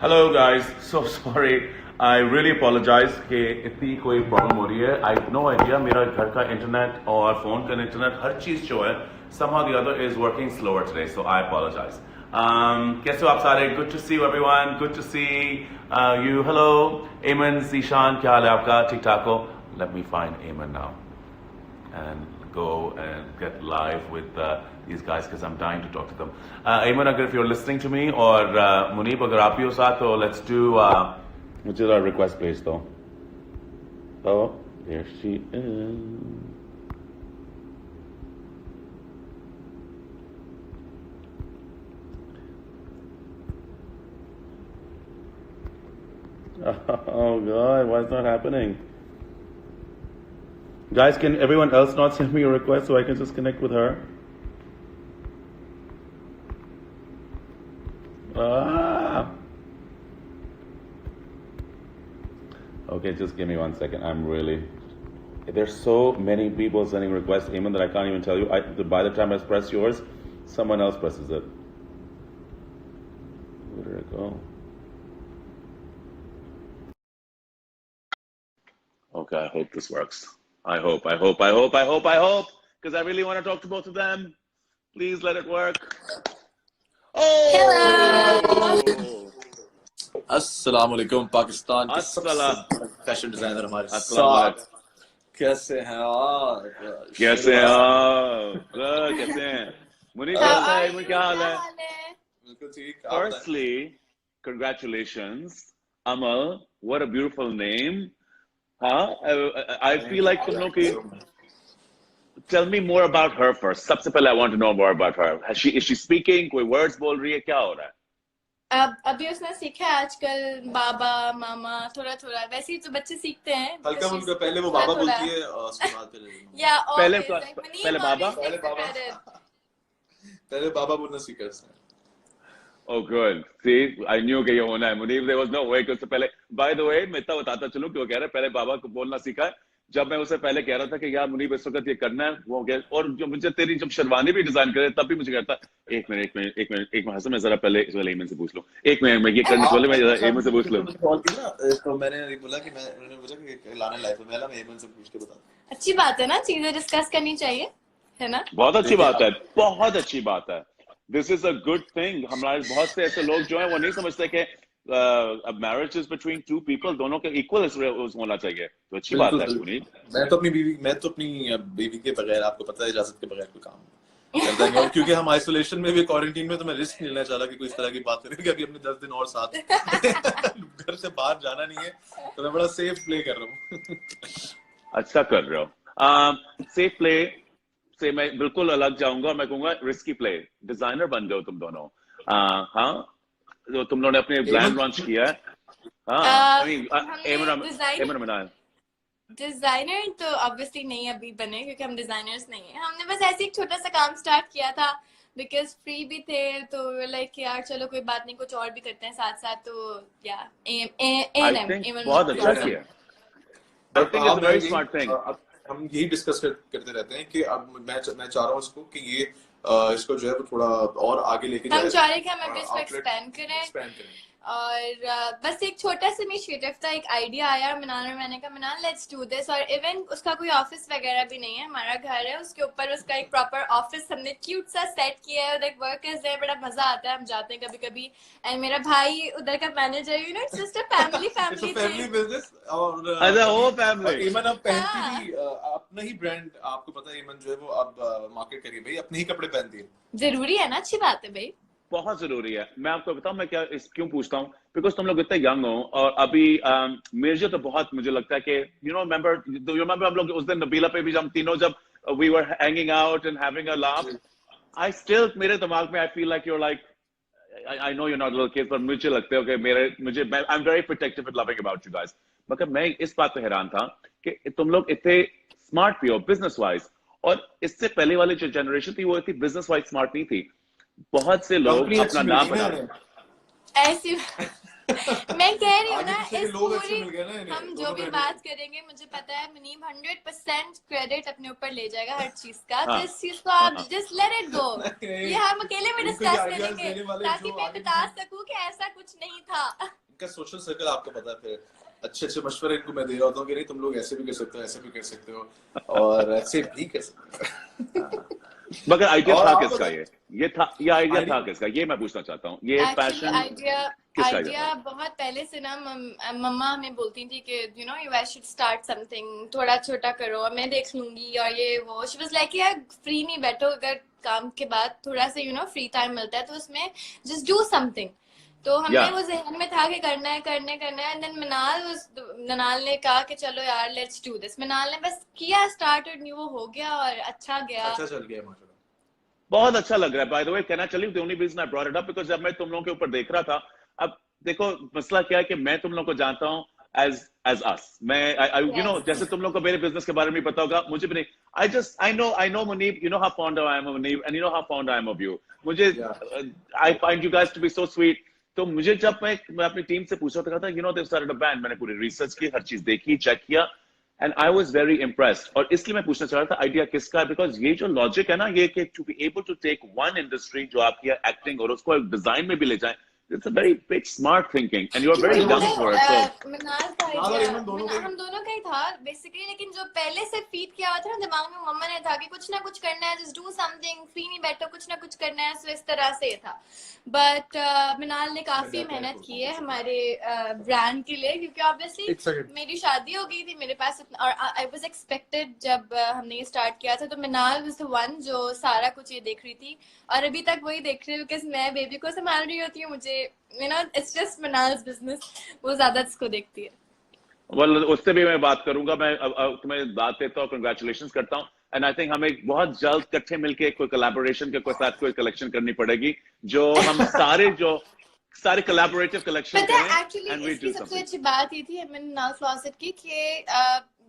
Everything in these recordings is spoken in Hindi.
Hello guys, so sorry, I really apologise कि इतनी कोई प्रॉब्लम हो रही है. I no idea. मेरा घर का इंटरनेट और फोन का इंटरनेट हर चीज जो है somehow the other is working slower today, so I apologize. कैसे हो आप सारे? Good to see you everyone. Good to see you. Hello, Ayman, Zishan, क्या हाल है आपका? ठीक ठाक हो? Let me find Ayman now and go and get live with these guys because I'm dying to talk to them. Ayman, अगर if you're listening to me और मुनीब अगर आप भी हो साथ तो let's do मुझे जरा request भेज दो. Oh, there she is. Oh God, why is not happening? Guys, can everyone else not send me a request so I can just connect with her? Ah. Okay, just give me 1 second. I'm really. There's so many people sending requests, Eamon, that I can't even tell you. By the time I press yours, someone else presses it. Where did it go? Okay, I hope this works. I hope. Because I really want to talk to both of them. Please let it work. Hello. अस्सलाम वालेकुम पाकिस्तान के सबसे फैशन डिजाइनर हमारे साथ कैसे हैं आप? कैसे हैं आप? कैसे हैं? मुनीब कैसा है? मुनीब क्या हाल है? बिल्कुल ठीक. Firstly, congratulations, Amal. What a beautiful name. Huh? I feel like तुम लोग की. Tell me more about her first. सबसे पहले I want to know more about her. Is she speaking? कोई words बोल रही है? क्या हो रहा है? अभी उसने सीखा है आजकल बाबा मामा थोड़ा थोड़ा. वैसे ही तो बच्चे सीखते हैं. हल्का फुल्का. पहले वो बाबा बोलती है और उसके बाद फिर या पहले बाबा. पहले बाबा बोलना सीखा उसने. Oh good. See, I knew कि ये होना है. Munib, there was no way कि उससे पहले. By the way, मैं इतना बताता चलूं कि वो कह रहा है पहले बाबा को बोलना सीखा है. जब मैं उसे पहले कह रहा था कि यार मुनीब इस वक्त ये करना है, वो गया. और जो मुझे तेरी जब शेरवानी भी डिजाइन करे तब भी मुझे कहता एक मिनट हसन, मैं जरा पहले इस वाले एमन से पूछ लूं. एक मिनट, मैं ये करने से पहले मैं जरा एमन से पूछ लूं. तो मैंने बोला कि उन्होंने बोला कि लाना लाइफ में मैं एमन से पूछ के बता. अच्छी बात है ना, चीजें डिस्कस करनी चाहिए, है ना? बहुत अच्छी बात है, बहुत अच्छी बात है. This is a good thing. हमारे बहुत से ऐसे लोग जो हैं वो नहीं समझते कि marriage is between two people, दोनों के इक्वल होना चाहिए. तो अच्छी बात है. मैं तो अपनी बीवी के बगैर, आपको पता है, इजाजत के बगैर कोई काम करता नहीं. क्योंकि हम आइसोलेशन में भी, क्वारंटीन में, तो मैं रिस्क नहीं लेना चाह रहा कि कोई इस तरह की बात करें कि अभी हमने 10 दिन और साथ घर से बाहर जाना नहीं है, तो मैं बड़ा सेफ प्ले कर रहा हूँ. अच्छा कर रहे हो. सेफ प्ले से मैं बिल्कुल अलग जाऊंगा. मैं कहूंगा रिस्की प्ले. डिजाइनर बन गए हो तुम दोनों. हाँ, जो तुम लोगों ने अपने ब्रांड लॉन्च किया है. डिजाइनर तो ऑब्वियसली नहीं अभी बने, क्योंकि हम डिजाइनर्स नहीं है. हमने बस ऐसे एक छोटा सा काम स्टार्ट किया था बिकॉज फ्री भी थे, तो लाइक यार चलो कोई बात नहीं, कुछ और भी करते हैं साथ साथ. तो या बहुत अच्छा किया. I think it's a very smart thing. हम यही डिस्कस करते रहते हैं कि अब मैं चाह रहा हूँ इसको कि ये इसको जो है वो थोड़ा और आगे लेके जाए. हम चाह रहे हैं कि हम अभी इसको एक्सपेंड करें. और बस एक छोटा सा इनिशिएटिव था, एक आइडिया आया मिनाल और मैंने कहा मिनाल लेट्स डू दिस. और इवन उसका कोई ऑफिस वगैरह भी नहीं है, हमारा घर है, उसके ऊपर उसका एक प्रॉपर ऑफिस हमने क्यूट सा सेट किया है. उधर वर्कर्स है, बड़ा मजा आता है, हम जाते हैं कभी कभी. एंड मेरा भाई उधर का manager, you know, it's just a family business. और अच्छा, वो फैमिली. ईमन अब पहनती भी अपना ही ब्रांड, आपको पता है ईमन जो है वो अब मार्केट करिए भाई, अपने ही कपड़े पहनती है. जरूरी है ना, अच्छी बात है भाई, बहुत जरूरी है. मैं आपको बताऊं मैं क्या क्यों पूछता हूँ. बिकॉज तुम लोग इतने यंग हो और अभी मेरे तो बहुत मुझे लगता है कि यू नो रिमेंबर हम लोग उस दिन नबीला पे भी हम तीनों जब we were hanging out and having a laugh. I still, मेरे दिमाग में I feel like you are like, I know you not little kid, पर मुझे लगते हो कि I am very protective and loving about you guys. मगर मैं इस बात पे हैरान था कि तुम लोग इतने स्मार्ट भी हो बिजनेस वाइज, और इससे पहले वाली जो जनरेशन थी वो इतनी बिजनेस वाइज स्मार्ट नहीं थी. बहुत से लोग अपना नाम बना रहे हैं ऐसी. मैं कह रही हूँ ना, इस पूरी हम जो भी बात करेंगे, मुझे पता है मुनीब 100% क्रेडिट अपने ऊपर ले जाएगा हर चीज का. तो इस चीज को आप जस्ट लेट इट गो. ये हम अकेले में डिस्कस करेंगे ताकि मैं बता सकूं कि ऐसा कुछ नहीं था. इनका सोशल सर्कल आपको पता है, फिर अच्छे मशवरे इनको मैं दे रहा होता हूँ कि नहीं तुम लोग ऐसे भी कर सकते हो, ऐसे भी कर सकते हो और ऐसे भी कर सकते हो। मगर आइडिया और था आप किसका? किसका ये आइडिया था किसका, ये मैं पूछना चाहता हूँ। ये एक्चुअली पैशन आइडिया बहुत पहले से ना मम्मा हमें बोलती थी कि you know you I should start something, थोड़ा छोटा करो और मैं देख लूंगी और ये वो। शी वाज लाइक यार फ्री नहीं बैठो, अगर काम के बाद थोड़ा सा यू नो फ्री टाइम मिलता है तो उसमें जस्ट डू समथिंग। तो हमने वो जहन में था कि करना है एंड देन मनाल ने कहा कि चलो यार लेट्स डू दिस। मनाल ने बस किया स्टार्ट और वो हो गया और अच्छा गया, अच्छा चल गया माशाल्लाह। बहुत अच्छा लग रहा है। बाय द वे कहना चलिए, the only reason I brought it up because जब मैं तुम लोगों के ऊपर देख रहा था, अब देखो मसला क्या है कि मैं तुम लोगों को जानता हूँ as us, मैं you know, जैसे तुम लोगों को मेरे बिजनेस के बारे में पता होगा, मुझे भी नहीं। I know Muneeb, you know how fond I am of Muneeb and you know how fond I am of you. मुझे I find you guys to be so sweet. तो मुझे जब मैं अपनी टीम से पूछा था, you know they've started a band, मैंने पूरी रिसर्च की, हर चीज देखी, चेक किया and I was very impressed. और इसलिए मैं पूछना चाह रहा था आइडिया किसका है, बिकॉज ये जो लॉजिक है ना, ये कि to be able to take one industry जो आपकी है एक्टिंग और उसको एक डिजाइन में भी ले जाए, it's a very big smart thinking and you are very young for it. So Manal का आइडिया हम दोनों का ही था बेसिकली, लेकिन जो पहले से फीड किया हुआ था ना दिमाग में मम्मा ने था कि कुछ ना कुछ करना है, जस्ट डू समथिंग, फ्री नहीं बैठो, कुछ ना कुछ करना है, सो इस तरह से ये था। बट मनाल ने काफी मेहनत की है हमारे ब्रांड के लिए, क्योंकि ऑब्वियसली मेरी शादी हो गई थी, मेरे पास और आई वाज एक्सपेक्टेड जब हमने ये स्टार्ट किया था, तो मनाल वाज द वन जो सारा कुछ ये देख रही थी और अभी तक वही देख रही है, बिकॉज मैं बेबी को संभाल रही होती हूँ, मुझे you know it's just Manal's business, वो ज्यादा इसको देखती है। well, उससे भी मैं बात करूंगा। मैं अब तुम्हें बात देता हूँ, कांग्रेचुलेशंस करता हूँ एंड आई थिंक हमें बहुत जल्द इकट्ठे मिलके कोई कोलैबोरेशन के कोई साथ कोई कलेक्शन करनी पड़ेगी, जो हम सारे कोलैबोरेटिव कलेक्शन पता है करें एक्चुअली एंड वी इसकी डू सबसे समथिंग। अच्छी बात ये थी मनाल क्लॉसेट की कि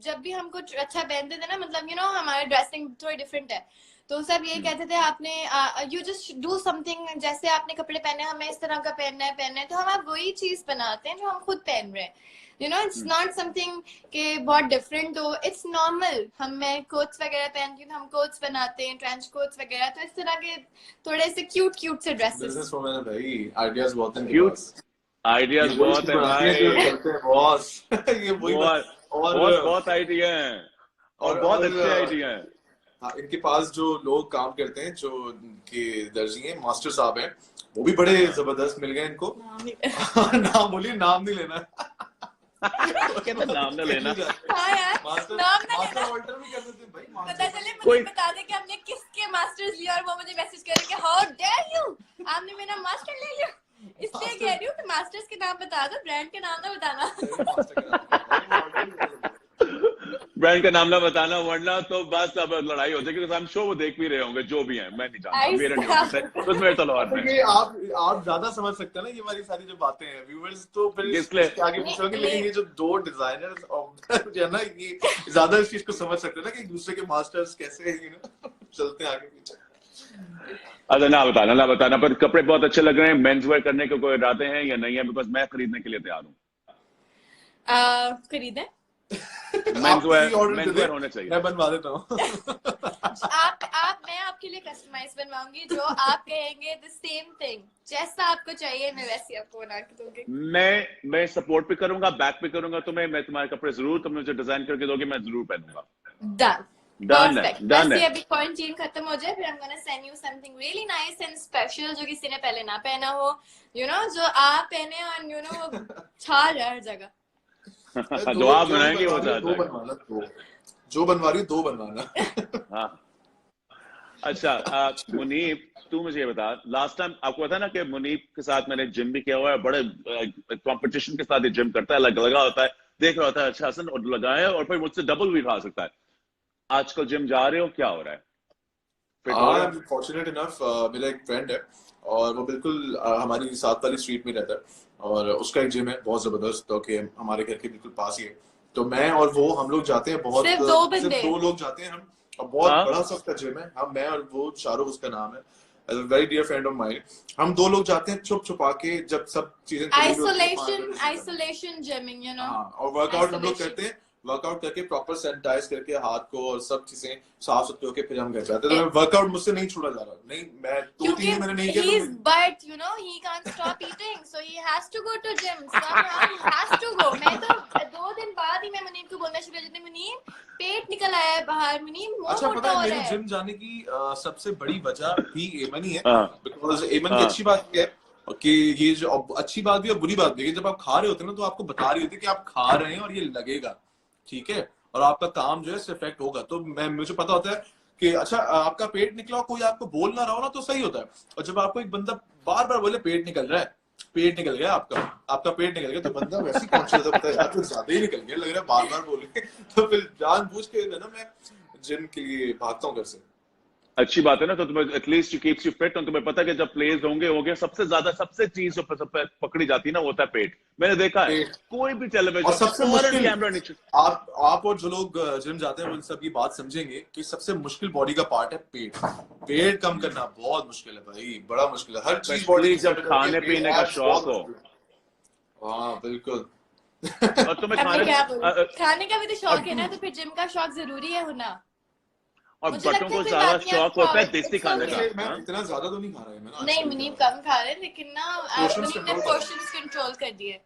जब भी हम कुछ अच्छा पहनते थे ना, मतलब यू नो हमारा ड्रेसिंग थोड़ी डिफरेंट है, तो सब यही कहते थे आपने यू जस्ट डू समथिंग, जैसे आपने कपड़े पहने हमें इस तरह का पहनना है, तो हम अब वही चीज बनाते हैं जो हम खुद पहन रहे हैं। You know it's not something के बहुत डिफरेंट हो, इट्स नॉर्मल। मैं कोट्स वगैरह पहनती हूँ, हम कोट्स बनाते हैं, ट्रेंच कोट्स वगैरह, तो इस तरह के थोड़े से क्यूट से ड्रेसेस। बिजनेस वुमन है भाई, आइडियाज बहुत हैं क्यूट आइडियाज बहुत है भाई, बॉस। ये वही बहुत आइडिया हैं और बहुत अच्छे आइडिया हैं। हाँ, इनके पास जो लोग काम करते हैं, जो इनके दर्जी हैं, मास्टर साहब हैं, वो भी बड़े जबरदस्त मिल गए इनको। नाम बोलिए, नाम नहीं लेना। कहते नाम न लेना। हाँ यार, नाम न लेना। ऑल्टर भी कर देते हैं भाई, पता चले मुझे बता दे कि हमने किसके मास्टर्स लिया और वो मुझे मैसेज करे कि हाउ डेयर यू, आपने मेरा मास्टर ले लिया। इसलिए कह रही हूँ कि मास्टर्स के नाम बता दो, ब्रांड के नाम ना बताना। ब्रांड का नाम ना बताना, वरना तो बस अब लड़ाई हो जाएगी। आई एम श्योर वो देख भी रहे होंगे, जो भी हैं, मैं नहीं जानता, मेरा नहीं जानता, बस मेरे तलवार में। ये आप ज्यादा समझ सकते हैं ना ये वाली सारी जो बातें हैं, व्यूअर्स तो फिर इसके आगे पूछोगे, लेकिन ये जो दो डिजाइनर्स जो है ना, ये ज्यादा इस चीज को समझ सकते हैं ना कि एक दूसरे के मास्टर्स कैसे चलते हैं आगे पीछे। अच्छा ना बताना, पर कपड़े बहुत अच्छे लग रहे हैं। मेंस वेयर करने के कोई इरादे हैं या नहीं है? बिकॉज मैं खरीदने के लिए तैयार हूँ। खरीदें मेंस वेयर होने चाहिए। मैं बनवा देता हूँ। मैं आपके लिए कस्टमाइज बनवाऊंगी, जो आप कहेंगे द सेम थिंग, जैसा आपको चाहिए मैं वैसे आपको बना के दूंगी। मैं सपोर्ट भी करूंगा, बैक भी करूंगा तुम्हें। मैं तुम्हारे कपड़े जरूर, तुम मुझे डिजाइन करके दोगे, मैं जरूर पहनूंगा। डन है। अभी क्वारंटाइन खत्म हो जाए, फिर I'm gonna send you something really nice and special जो किसी ने पहले ना पहना हो, you know, जो आप पहने और you know छा जाए हर जगह। जो आप बनाएंगे वो जो बनवा रही हो, दो बनवाना। हाँ। अच्छा मुनीब, तू मुझे ये बता, लास्ट टाइम आपको पता है ना कि मुनीब के साथ मैंने जिम भी किया हुआ है, बड़े कंपटीशन के साथ ये जिम करता है, लगा होता है, देख रहा होता है अच्छा आसन और लगाया, और फिर मुझसे डबल भी खा सकता है। आजकल जिम जा रहे हो, क्या हो रहा है? फॉर्चुनेट इनफ, मेरा एक फ्रेंड है और वो बिल्कुल हमारी साथ वाली स्ट्रीट में रहता है, और उसका एक जिम है बहुत जबरदस्त, तो कि हमारे घर के बिल्कुल पास ही है। तो मैं और वो हम लोग जाते हैं, बहुत सिर्फ दो लोग जाते हैं हम, और बहुत बड़ा सा उसका जिम है। हम, मैं और वो, शाहरुख उसका नाम है, very dear friend of mine. हम दो लोग जाते हैं छुपा के, जब सब चीजें आइसोलेशन जिमिंग, यू नो, और वर्कआउट हम लोग करते हैं। वर्कआउट करके प्रॉपर सैनिटाइज करके हाथ को और सब चीजें साफ सुथरे होके फिर हम घर जाते हैं। तो वर्कआउट मुझसे नहीं छोड़ा जा रहा, नहीं मैं 2-3 दिन मैंने नहीं किया, he's but you know he can't stop eating so he has to go to gym somehow he has to go। मैं तो 2 दिन बाद ही मैं मुनीम को बोलना शुरू कर देती, मुनीम पेट निकल आया है बाहर, मुनीम मुंह अच्छा मोटा पता हो है रहा मेरे है। जिम जाने की सबसे बड़ी वजह भी एमन ही है। हाँ। बिकॉज एमन की अच्छी बात ये है कि ये जो अच्छी बात भी और बुरी बात भी है कि जब आप खा रहे होते हैं ना तो आपको बता रही होती है कि आप खा रहे हैं और ये लगेगा, ठीक है, और आपका काम जो है इससे इफेक्ट होगा। तो मुझे पता होता है कि अच्छा आपका पेट निकला, कोई आपको बोल ना रहा हो ना तो सही होता है। और जब आपको एक बंदा बार बार बोले पेट निकल रहा है, पेट निकल गया आपका पेट निकल गया, तो बंदा वैसे ही कॉन्शियस होता है यार तो ज्यादा ही निकल गया लग रहा है, बार बार बोले तो फिर जानबूझ के ना मैं जिम के लिए भागता हूँ घर से। अच्छी बात है ना, तो तुम्हें at least you keeps you fit. और तुम्हें पता है कि जब प्लेयर्स होंगे सबसे ज्यादा सबसे चीज जो पकड़ी जाती है ना वो होता है पेट। मैंने देखा है कोई भी टेलीविजन और सबसे मुश्किल कैमरा नीचे, आप और जो लोग जिम जाते हैं वो इन सब की बात समझेंगे कि सबसे मुश्किल बॉडी का पार्ट है पेट। पेट कम करना बहुत मुश्किल है भाई, बड़ा मुश्किल है। हर चीज बॉडी जब खाने पीने का शौक हो। हाँ बिल्कुल। और तुम्हें खाने का भी तो शौक है ना, तो फिर जिम का शौक जरूरी है होना। और बच्चों को ज्यादा शौक होता है देसी खाने का। मैं इतना ज्यादा तो नहीं खा रहा है, नहीं मुनीब कम खा रहे हैं, लेकिन ना मुनीब ने पोर्शंस कंट्रोल कर दिए।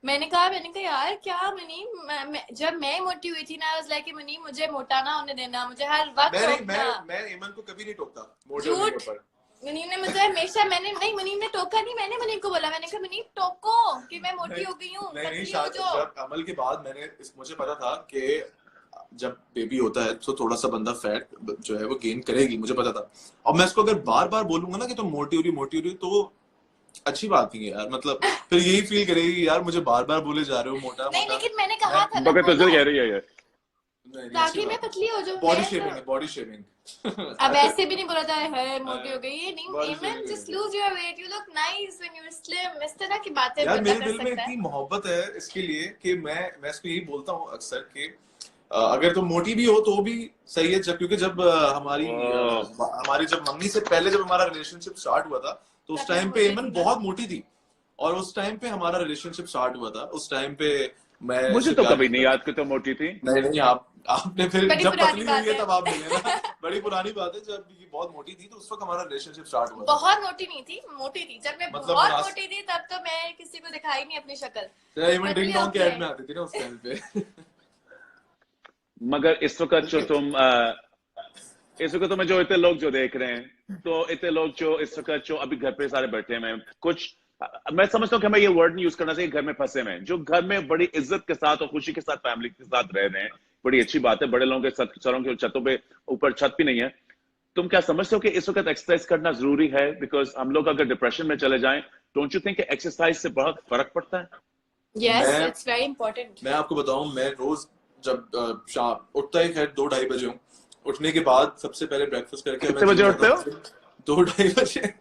मैंने कहा यार क्या मुनीब, जब मैं मोटी हुई थी ना, लाइक मुनीब मुझे मोटा ना होने देना, मुझे हर वक्त मैं एमन को कभी नहीं टोकता मोटे होने के ऊपर। मुनीब ने मुझे हमेशा मुनीब ने टोका नहीं, मैंने मुनीब को बोला, मैंने कहा मुनीब टोको कि मैं मोटी हो गई हूँ। जब अमल के बाद मुझे पता था कि जब बेबी होता है तो थोड़ा सा बंदा फैट जो है वो गेन करेगी, मुझे पता था। और मैं इसको अगर बार बार बोलूंगा ना कि तुम मोटी हो रही तो अच्छी बात नहीं है यार, मतलब फिर यही फील करेगी यार मुझे बार बार बोले जा रहे हो मोटा। नहीं लेकिन मैंने कहा था ना, तो कह रही है ताकि मैं पतली हो जाऊं। बॉडी शेमिंग अब ऐसे भी नहीं बोला था है मोटी हो गई, ये नहीं एमन, just lose your weight, you look nice when you are slim. इस तरह की बातें यार बंदा मेरे कर दिल में सकता इतनी है। मोहब्बत है इसके लिए कि मैं इसको यही बोलता हूँ अक्सर कि अगर तुम मोटी भी हो तो भी सही है। क्योंकि जब हमारी जब मम्मी से पहले जब हमारा रिलेशनशिप स्टार्ट हुआ था तो उस टाइम पे एमन बहुत मोटी थी, और उस टाइम पे हमारा रिलेशनशिप स्टार्ट हुआ था। उस टाइम पे मुझे तो कभी नहीं याद कि तुम मोटी थी। नहीं आपने फिर जब पतली हुई है तब आप मिले ना। बड़ी पुरानी बात है, जब ये बहुत मोटी थी तो उस वक्त हमारा रिलेशनशिप स्टार्ट हुआ था। बहुत मोटी नहीं थी, मोटी थी। जब मैं मतलब बहुत मोटी थी तब तो मैं किसी को दिखाई नहीं अपनी शक्ल। एमन डिंग डोंग के ऐड में आती थी ना उस टाइम पे। मगर इस वक्त जो तुम्हें जो इतने लोग जो देख रहे हैं, तो इतने लोग जो इस वक्त जो अभी घर पे सारे बैठे हैं, कुछ मैं समझता हूँ कि हमें ये वर्ड नहीं यूज करना चाहिए घर में फंसे में, जो घर में बड़ी इज्जत के साथ और खुशी के साथ फैमिली के साथ रह रहे हैं, बड़ी अच्छी बात है। बड़े लोगों के सरों के छतों पे ऊपर छत भी नहीं है। तुम क्या समझते हो कि इस वक्त एक्सरसाइज करना जरूरी है? बिकॉज हम लोग अगर डिप्रेशन में चले जाएं, डोंट यू थिंक एक्सरसाइज से बहुत फर्क पड़ता है? Yes, it's very important. मैं आपको बताऊं, मैं रोज जब शाम उठता ही खैर 2-2:30 बजे हूँ, उठने के बाद सबसे पहले ब्रेकफास्ट करके कितने बजे उठते हो? 2-2:30 बजे।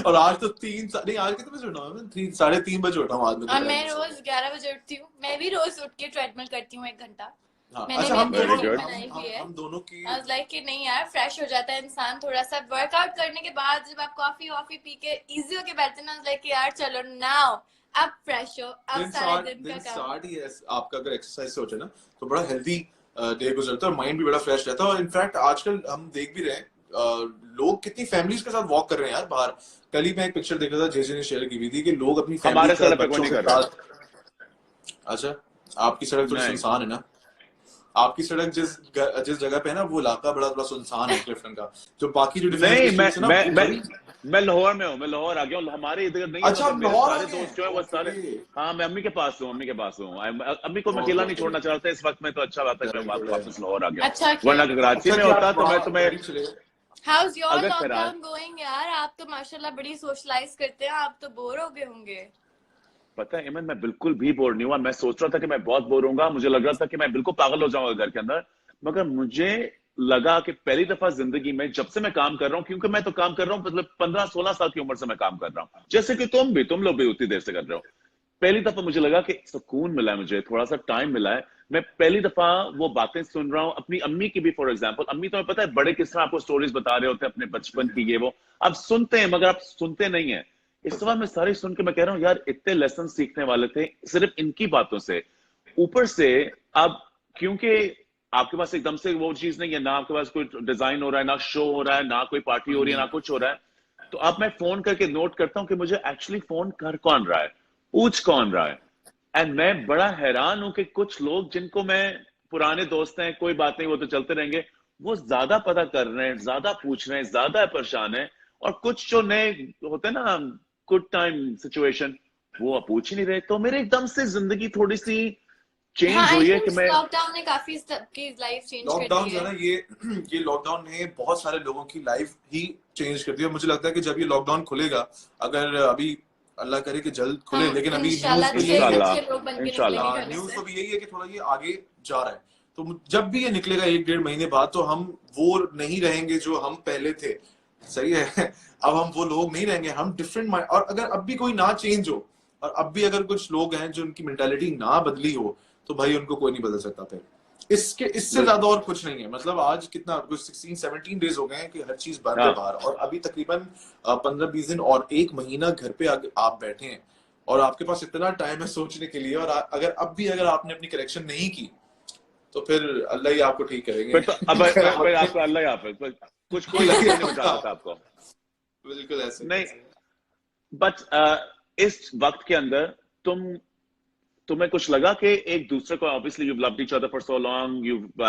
और आज तो 3 नहीं, आज कितने बजे उठा हूँ मैं? 3-3:30 बजे उठा हूँ आज में। और मैं रोज 11 बजे उठती हूँ। मैं भी रोज उठ के ट्रेडमिल करती हूँ 1 घंटा। मैंने अच्छा, भी हम अपनी दोनों रूटीन बनाई हुई है। हम दोनों की I was like कि नहीं यार, फ्रेश हो जाता है इंसान थोड़ा सा वर्कआउट करने के बाद। जब आप कॉफी वॉफी पी के इजी होके बैठते हैं ना, लाइक कि यार चलो नाउ अब फ्रेश हो, अब सारे दिन का काम। स्टार्ट ही है आपका। अगर एक्सरसाइज से हो जाए ना तो बड़ा हेल्दी डे गुजरता है और माइंड भी बड़ा फ्रेश रहता है। और इनफैक्ट आजकल हम देख भी रहे हैं लोग कितनी फैमिलीज के साथ वॉक कर रहे हैं यार बाहर। कल ही मैं एक पिक्चर देख रहा था, जे ने शेयर की हुई थी कि लोग अपनी हमारे फैमिली सड़क पे कोई नहीं कर रहा। अच्छा, आपकी सड़क थोड़ी सुनसान है ना? आपकी सड़क जिस जगह पे है ना, वो इलाका बड़ा सुनसान है क्लिफ्टन का। जो बाकी जो नहीं, मैं लाहौर में हूँ, मैं लाहौर आ गया हूँ। हमारे इधर नहीं। अच्छा, सारे दोस्त जो है वो सारे, हाँ मैं अम्मी के पास हूँ, अम्मी को मैं अकेला नहीं छोड़ना चाहता इस वक्त में। तो अच्छा बात है कि मैं वापस लाहौर आ गया। अच्छा, वरना कराची में होता तो मैं तुम्हें। How's your lockdown going यार? आप तो माशाल्लाह बड़ी सोशलाइज करते हैं, आप तो बोर हो गए होंगे। पता है इमन, मैं बिल्कुल भी बोर नहीं हुआ। मैं सोच रहा था कि मैं बहुत बोर होऊंगा, मुझे लग रहा था कि मैं बिल्कुल पागल हो जाऊंगा घर के अंदर। मगर मुझे लगा कि पहली दफा जिंदगी में जब से मैं काम कर रहा हूँ, क्योंकि मैं तो काम कर रहा हूँ मतलब 15-16 साल की उम्र से मैं काम कर रहा हूँ, जैसे कि तुम लोग भी उतनी देर से कर रहे हो। पहली दफा मुझे लगा कि सुकून मिला है, मुझे थोड़ा सा टाइम मिला है। मैं पहली दफा वो बातें सुन रहा हूँ अपनी अम्मी की भी। फॉर एग्जाम्पल, अम्मी तुम्हें पता है बड़े किस तरह आपको स्टोरीज बता रहे होते हैं अपने बचपन की, ये वो आप सुनते हैं मगर आप सुनते नहीं है। इस बार मैं सारी सुन के मैं कह रहा हूँ यार, इतने लेसन सीखने वाले थे सिर्फ इनकी बातों से। ऊपर से अब क्योंकि आपके पास एकदम से वो चीज नहीं है ना, आपके पास कोई डिजाइन हो रहा है, ना शो हो रहा है, ना कोई पार्टी हो रही है, ना कुछ हो रहा है, तो अब मैं फोन करके नोट करता हूँ कि मुझे एक्चुअली फोन कर कौन रहा है, पूछ कौन रहा है। एंड मैं बड़ा हैरान हूं कि कुछ लोग जिनको मैं पुराने दोस्त हैं, कोई बात नहीं वो तो चलते रहेंगे, वो ज्यादा पता कर रहे हैं, ज्यादा पूछ रहे हैं, ज्यादा परेशान है। और कुछ जो नए होते हैं ना, गुड टाइम सिचुएशन, वो पूछ ही नहीं रहे। तो मेरे एकदम से जिंदगी थोड़ी सी चेंज हाँ, हुई है कि मैं लॉकडाउन ने काफी सबकी लाइफ चेंज कर लॉकडाउन दी जो है है। ना, ये लॉकडाउन ने बहुत सारे लोगों की लाइफ ही चेंज कर दी है। मुझे लगता है कि जब ये लॉकडाउन खुलेगा, अगर अभी अल्लाह करे कि जल्द खुले, हम लेकिन अभी इंशाल्लाह न्यूज़ अच्छे में अच्छे लोग बन के इंशाल्लाह। निकलेंगे घर न्यूज़ से। तो भी यही है कि थोड़ा ये आगे जा रहा है। तो जब भी ये निकलेगा 1-1.5 महीने बाद, तो हम वो नहीं रहेंगे जो हम पहले थे। सही है। अब हम वो लोग नहीं रहेंगे, हम डिफरेंट माइंड। और अगर अब भी कोई ना चेंज हो, और अब भी अगर कुछ लोग हैं जो उनकी मेंटालिटी ना बदली हो, तो भाई उनको कोई नहीं बदल सकता फिर। इससे ज्यादा और कुछ नहीं है। मतलब आज कितना, कुछ 16-17 डेज हो गए हैं कि हर चीज बंद है हाँ। बाहर, और अभी तकरीबन 15-20 दिन और 1 महीना घर पे आप बैठे हैं, और आपके पास इतना टाइम है सोचने के लिए। और अगर आपने अपनी करेक्शन नहीं की, तो फिर अल्लाह ही आपको ठीक करेंगे। फिर तो अब आपको अल्लाह यहाँ पे कुछ कोई नहीं बचा सकता आपको। बिल्कुल ऐसे नहीं, बट इस वक्त के अंदर तुम्हें कुछ लगा कि एक दूसरे को, obviously you've loved each other for so long, you've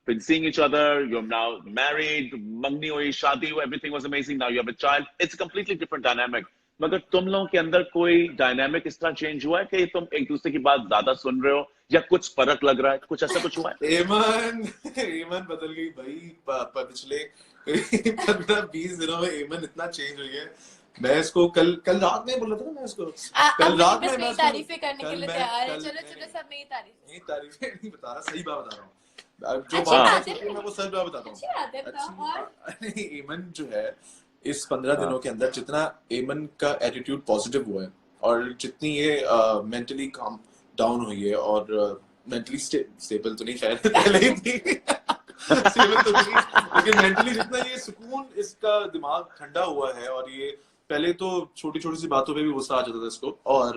been seeing each other, you're now married, मंगनी हुई, शादी हुई, everything was amazing, now you have a child, it's a completely different dynamic। मगर तुम लोगों के अंदर कोई डायनामिक इस तरह चेंज हुआ है कि तुम एक दूसरे की बात ज्यादा सुन रहे हो, या कुछ फर्क लग रहा है, कुछ ऐसा कुछ हुआ है? एमन बदल गई भाई। पिछले 15-20 दिनों में एमन इतना चेंज हुई है। मैं इसको कल रात में बोला था ना, मैं इसको कल रात में मेरी तारीफें करने के लिए तैयार है। चलो सब मेरी तारीफें नहीं बता रहा, सही बात बता रहा हूँ। जो अच्छी बात बात है, है मैं वो सच बात बताता हूँ। अच्छी बात है, बताओ। और एमन जो है, इस 15 दिनों के अंदर जितना एमन का एटीट्यूड पॉजिटिव हुआ है, और जितनी ये मेंटली काम डाउन हुई है, और मेंटली स्टेबल तो नहीं, खैर पहले ही थी स्टेबल तो नहीं, लेकिन मेंटली जितना ये सुकून, इसका दिमाग ठंडा हुआ है। और ये पहले तो छोटी छोटी सी बातों पे भी गुस्सा आ जाता था इसको, और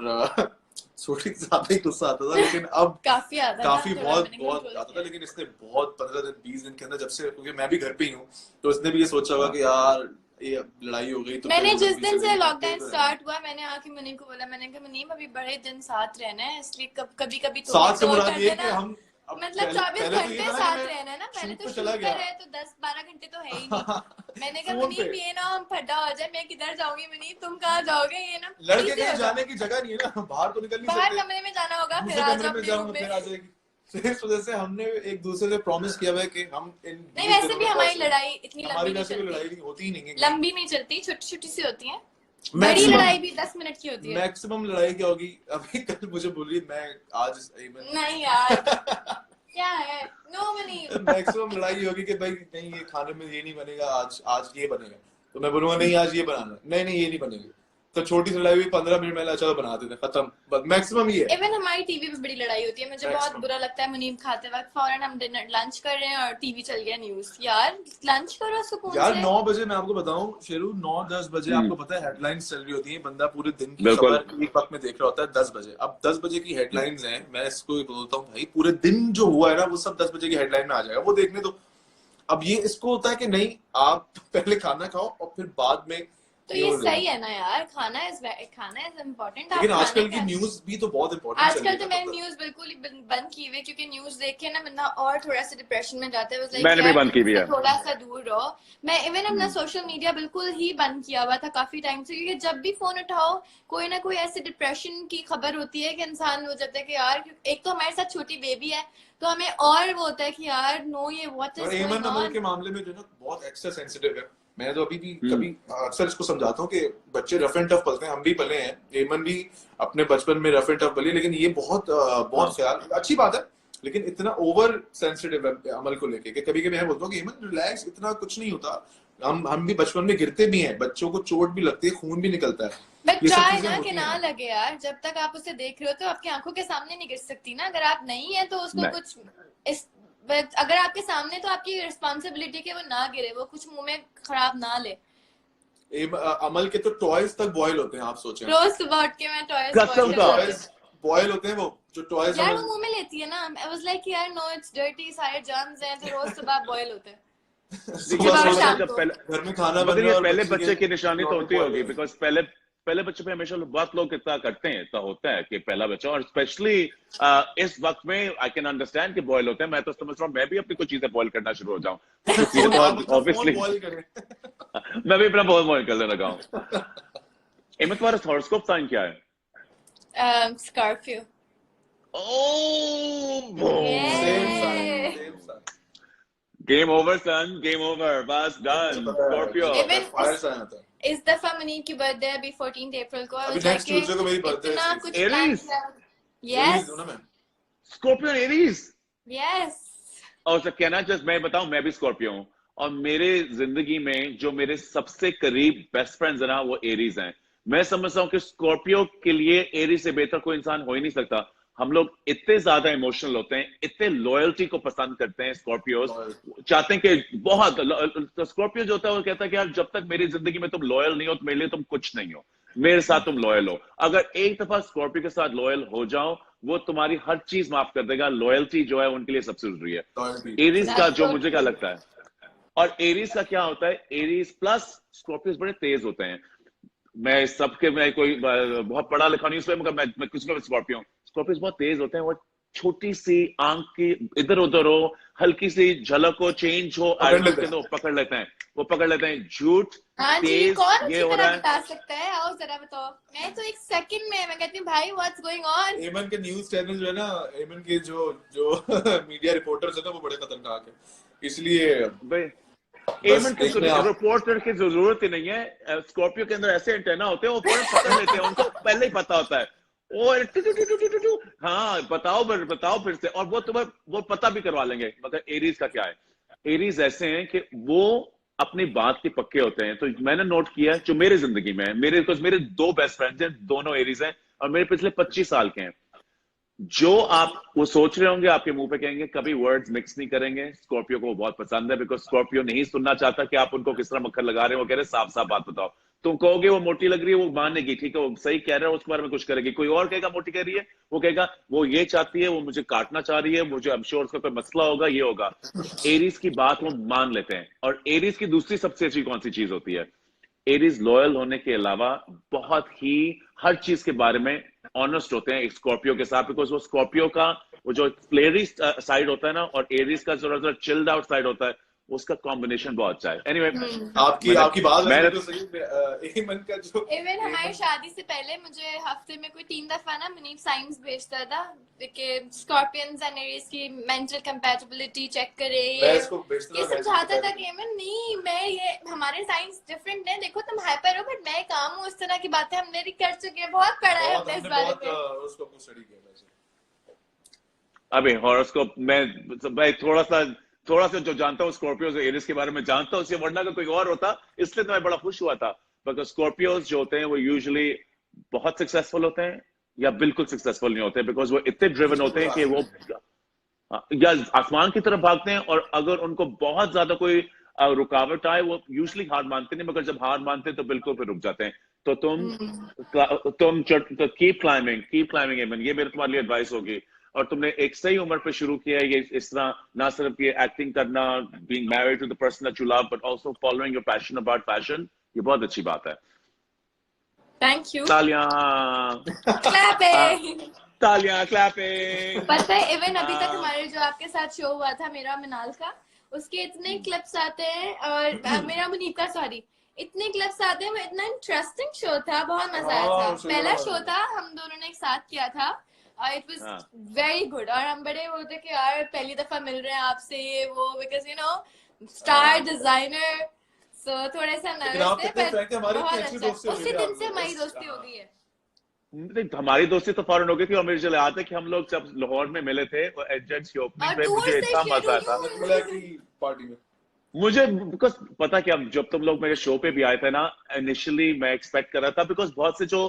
छोटी ज्यादा ही गुस्सा आता था, लेकिन अब काफी बहुत आता था। लेकिन इसने बहुत 15-20 दिन के अंदर, जब से, क्योंकि मैं भी घर पे ही हूँ, तो इसने भी ये सोचा होगा कि यार ये लड़ाई हो गई। तो मैंने जिस दिन से लॉकडाउन स्टार्ट हुआ, मैंने आके मुनीम को बोला, मैंने कहा मुनीम अभी बड़े दिन साथ रहना है, इसलिए कभी कभी तो साथ से मुराद ये कि हम मतलब 24 घंटे साथ रहना है ना। पहले तो शूट पे रहे तो 10-12 घंटे तो है ही नहीं। मैंने कहा मुनीम ये ना हम फड्डा हो जाए, मैं किधर जाऊंगी मुनीम, तुम कहाँ जाओगे, ये ना लड़के कहीं जाने की जगह नहीं है ना, बाहर तो निकल नहीं सकते। बाहर कमरे में जाना होगा, फिर आ जाओ अपने रूम फिर आ में। जाएगी। इस वजह से हमने एक दूसरे से प्रॉमिस किया हुआ है कि हम इन नहीं, वैसे भी हमारी लड़ाई इतनी हमारी लंबी वैसे कोई लड़ाई नहीं नहीं होती ही नहीं है। लंबी नहीं चलती, छोटी छोटी सी होती है। बड़ी लड़ाई भी 10 मिनट की होती है। मैक्सिमम लड़ाई क्या होगी? अभी कल मुझे बोली, मैं आज नहीं यार क्या है, नो मनी। मैक्सिमम लड़ाई होगी कि भाई नहीं, ये खाने में ये नहीं बनेगा, आज ये बनेगा, तो मैं बोलूंगा नहीं आज ये बनाना, नहीं ये नहीं बनेगी। तो छोटी सी लड़ाई हुई 15 मिनट में, चलो बना देते, खत्म। बस मैक्सिमम ये है। इवन हमारी टीवी पे बड़ी लड़ाई होती है, मुझे बहुत बुरा लगता है। मुनीम खाते वक्त फौरन हम डिनर लंच कर रहे हैं और टीवी चल गया न्यूज। यार लंच करो सुकून से। यार 9 बजे मैं आपको बताऊं शेरू, 9-10 बजे आपको पता है हेडलाइंस चल रही होती है, बंदा पूरे दिन की खबर एक वक्त में देख रहा होता है 10 बजे। अब 10 बजे की हेडलाइंस हैं, मैं इसको बोलता हूँ भाई पूरे दिन जो हुआ है ना, वो सब 10 बजे की हेडलाइन में आ जाएगा, वो देखने दो। अब ये इसको होता है कि नहीं, आप पहले खाना खाओ और फिर बाद में, तो ये सही है ना यार, खाना इज इम्पोर्टेंट। लेकिन आजकल की न्यूज भी तो बहुत इम्पोर्टेंट। आजकल तो मैंने न्यूज बिल्कुल ही बंद की हुई है, क्योंकि न्यूज देख के ना बंदा और थोड़ा सा डिप्रेशन में जाता है। मैंने भी बंद की हुई है। थोड़ा सा दूर रहो। मैं इवन अपना सोशल मीडिया बिल्कुल ही बंद किया हुआ था काफी टाइम से, क्योंकि जब भी फोन उठाओ कोई ना कोई ऐसे डिप्रेशन की खबर होती है कि इंसान हो जाता है कि यार, एक तो हमारे साथ छोटी बेबी है, तो हमें और वो होता है कि यार नो, ये व्हाट इज गोइंग ऑन के मामले में जो ना बहुत एक्स्ट्रा सेंसिटिव है। मैं तो अभी भी कभी अक्सर इसको समझाता हूँ कि बच्चे रफ एंड टफ पलते हैं, हम भी पले हैं, एमन भी अपने बचपन में रफ एंड टफ पली, लेकिन ये बहुत ख्याल, अच्छी बात है, लेकिन इतना ओवर सेंसिटिव है अमल को लेके कि कभी कभी मैं बोलता हूँ कि एमन रिलैक्स, इतना कुछ नहीं होता। हम भी बचपन में गिरते भी हैं, बच्चों को चोट भी लगती है, खून भी निकलता है। बट ट्राई ना कि ना लगे यार, जब तक आप उसे देख रहे हो तो आपकी आंखों के सामने नहीं गिर सकती ना। अगर आप नहीं है तो उसको कुछ अगर आपके सामने, तो आपकी रिस्पॉन्सिबिलिटी के वो ना गिरे, वो कुछ मुंह में खराब ना ले। अमल के तो टॉयज तक बॉयल होते हैं, आप सोचें। रोज सुबह उठ के मैं टॉयज बॉयल होते हैं, वो जो टॉयज यार वो मुंह में लेती होती है ना, आई वाज लाइक यार नो इट्स डर्टी, सारे जर्म्स हैं, तो रोज सुबह बॉयल होते हैं। सुबह सुबह सोचो शाम जब को। घर में खाना बन मगर रहा ये है और पहले बच्चे बच्चे के की निशानी तो रोटी होती boil होगी, हो रही है। बिकॉज पहले बच्चे पे हमेशा बहुत लोग इतना करते हैं, इतना होता है कि पहला बच्चा, और स्पेशली इस वक्त में आई कैन अंडरस्टैंड कि बॉयल होते हैं। मैं तो समझ रहा हूँ मैं भी अपनी कुछ चीजें बॉयल करना शुरू हो जाऊं, फोन आप अपना फोन ऑब्वियसली बॉयल करें। मैं भी अपना बहुत बॉयल करने लगा हूँ। एमन, तुम्हारा हॉरोस्कोप साइन क्या है? Scorpio. Same Yeah. Sun. Game over sun, game over, बस done. Scorpio. Even fire sign आता है। इस दफा मुनीब की बर्थडे है अभी 14 अप्रैल को, अभी next Tuesday को मेरी birthday है, इतना इसलिए। कुछ प्लान Aries? किया। Aries यस हूं ना मैं। Scorpio Aries. यस। और सर कहना जस्ट मैं बताऊं, मैं भी स्कॉर्पियो हूं, और मेरे जिंदगी में जो मेरे सबसे करीब बेस्ट फ्रेंड्स है ना, वो एरीज हैं। मैं समझता हूं कि स्कॉर्पियो के लिए एरीज से बेहतर कोई इंसान हो ही नहीं सकता। हम लोग इतने ज्यादा इमोशनल होते हैं, इतने लॉयल्टी को पसंद करते हैं। स्कॉर्पियोज चाहते हैं कि बहुत, तो स्कॉर्पियो जो होता है वो कहता है कि यार जब तक मेरी जिंदगी में तुम लॉयल नहीं हो तो मेरे लिए तुम कुछ नहीं हो, मेरे साथ तुम लॉयल हो। अगर एक दफा स्कॉर्पियो के साथ लॉयल हो जाओ, वो तुम्हारी हर चीज माफ कर देगा। लॉयल्टी जो है उनके लिए सबसे जरूरी है। Loyalty। एरीज का जो मुझे क्या लगता है, और एरीज का क्या होता है, एरीज प्लस स्कॉर्पियोज बड़े तेज होते हैं। मैं सबके, मैं कोई बहुत पढ़ा लिखा नहीं उसमें, मगर मैं कुछ में स्कॉर्पियो हूं। स्कॉर्पियोज बहुत तेज होते हैं, वो छोटी सी आंख की इधर उधर हो, हल्की सी झलक हो, चेंज हो, पकड़ एटीट्यूड लेते के हैं। अंदर वो पकड़ लेते हैं। वो पकड़ लेते हैं झूठ, हाँ जी, तेज, कौन ये अच्छी हो तरह रहा है। बता सकता है? आओ जरा बताओ। मैं तो एक सेकंड में मैं कहती हूँ भाई व्हाट्स गोइंग ऑन। एमन के न्यूज चैनल जो है ना, एमन के जो जो मीडिया रिपोर्टर्स है ना, वो बड़े खतरनाक है, इसलिए भाई बस एमन की देखने आप। रिपोर्टर की जरूरत ही नहीं है। स्कॉर्पियो के अंदर ऐसे एंटेना होते हैं, वो फौरन पकड़ लेते हैं, उनको पहले ही पता होता है। और two two two two two two two, हाँ बताओ फिर से, और वो तुम्हें वो पता भी करवा लेंगे। मगर एरीज का क्या है, एरीज ऐसे हैं कि वो अपनी बात के पक्के होते हैं। तो मैंने नोट किया है जो मेरे जिंदगी में है, मेरे दो बेस्ट फ्रेंड्स हैं, दोनों एरीज हैं, और मेरे पिछले 25 साल के हैं। जो आप वो सोच रहे होंगे आपके मुंह पे कहेंगे, कभी वर्ड्स मिक्स नहीं करेंगे। स्कॉर्पियो को वो बहुत पसंद है, बिकॉज स्कॉर्पियो नहीं सुनना चाहता कि आप उनको किस तरह मक्खन लगा रहे हो। वो कह रहे साफ साफ बात बताओ। तुम कहोगे वो मोटी लग रही है, वो मानेगी, ठीक है वो सही कह रहा है, उसके बारे में कुछ करेगी। कोई और कहेगा मोटी कह रही है, वो कहेगा वो ये चाहती है, वो मुझे काटना चाह रही है, मुझे आई एम श्योर उसका कोई मसला होगा, ये होगा। एरीज की बात वो मान लेते हैं। और एरीज की दूसरी सबसे अच्छी कौन सी चीज होती है, एरीज लॉयल होने के अलावा बहुत ही हर चीज के बारे में ऑनेस्ट होते हैं एक स्कॉर्पियो के साथ। बिकॉज वो स्कॉर्पियो का वो जो फ्लेरी साइड होता है ना, और एरीज का जो चिल्ड आउट साइड होता है, उसका कॉम्बिनेशन बहुत अच्छा है। एनीवे आपकी बात वैसे मैंने तो सही। एमन का जो इवन हमारी शादी से पहले मुझे हफ्ते में कोई 3 दफा ना मुनीब साइंस भेजता था कि स्कॉर्पियंस एंड एरीज की मेंटल कंपैटिबिलिटी चेक करे। मैं इसको भेजता ये था, समझाता था कि एमन नहीं, मैं ये हमारे साइंस डिफरेंट है, देखो तुम हाइपर हो बट मैं काम हूँ। इस तरह की बातें हमने भी कर चुके हैं, बहुत पढ़ा है हमने इस बारे में। हॉरोस्कोप को स्टडी किया वैसे। अभी हॉरोस्कोप मैं थोड़ा सा जो जानता हूँ स्कॉर्पियोज और एरीज के बारे में जानता हूँ, उससे वरना का कोई और होता, इसलिए तो मैं बड़ा खुश हुआ था। बिकॉज स्कॉर्पियोज जो होते हैं वो यूजुअली बहुत सक्सेसफुल होते हैं या बिल्कुल सक्सेसफुल नहीं होते, बिकॉज वो इतने ड्रिवन होते हैं कि वो या आसमान की तरफ भागते हैं, और अगर उनको बहुत ज्यादा कोई रुकावट आए वो यूजुअली हार मानते नहीं, मगर जब हार मानते हैं तो बिल्कुल फिर रुक जाते हैं। तो तुम कीप क्लाइंबिंग एमन, ये मेरे तुम्हारे लिए एडवाइस होगी। और तुमने एक सही उम्र पे शुरू किया है ये, इस तरह ना सिर्फ ये एक्टिंग करना, being married to the person that you love, but also following your passion about fashion, ये बहुत अच्छी बात है। Thank you. तालियां क्लैपिंग। तालियां क्लैपिंग। पता है इवन अभी तक हमारे जो आपके साथ शो हुआ था मेरा मिनाल का, उसके इतने क्लिप्स आते हैं, और मेरा मुनीब का सॉरी, इतने क्लिप्स आते हैं। वो इतना इंटरेस्टिंग शो था, बहुत मजा आया था। पहला शो था हम दोनों ने एक साथ किया था, और इट वाज वेरी गुड। और हम बड़े बोलते कि यार पहली दफा मिल रहे हैं आपसे, ये वो, because you know star designer, so थोड़े सा नर्वस थे, पर बहुत अच्छा। उसी दिन से हमारी दोस्ती हो गई है। हमारी दोस्ती तो फौरन हो गई थी, और मुझे चले याद है कि हम लोग जब लाहौर में मिले थे एजेंट्स की ओपनिंग पे, मुझे इतना मजा आया था पार्टी में। मुझे, बिकॉज पता क्या, जब तुम लोग मेरे शो पे भी आए थे ना, इनिशियली मैं एक्सपेक्ट कर रहा था, बिकॉज बहुत से जो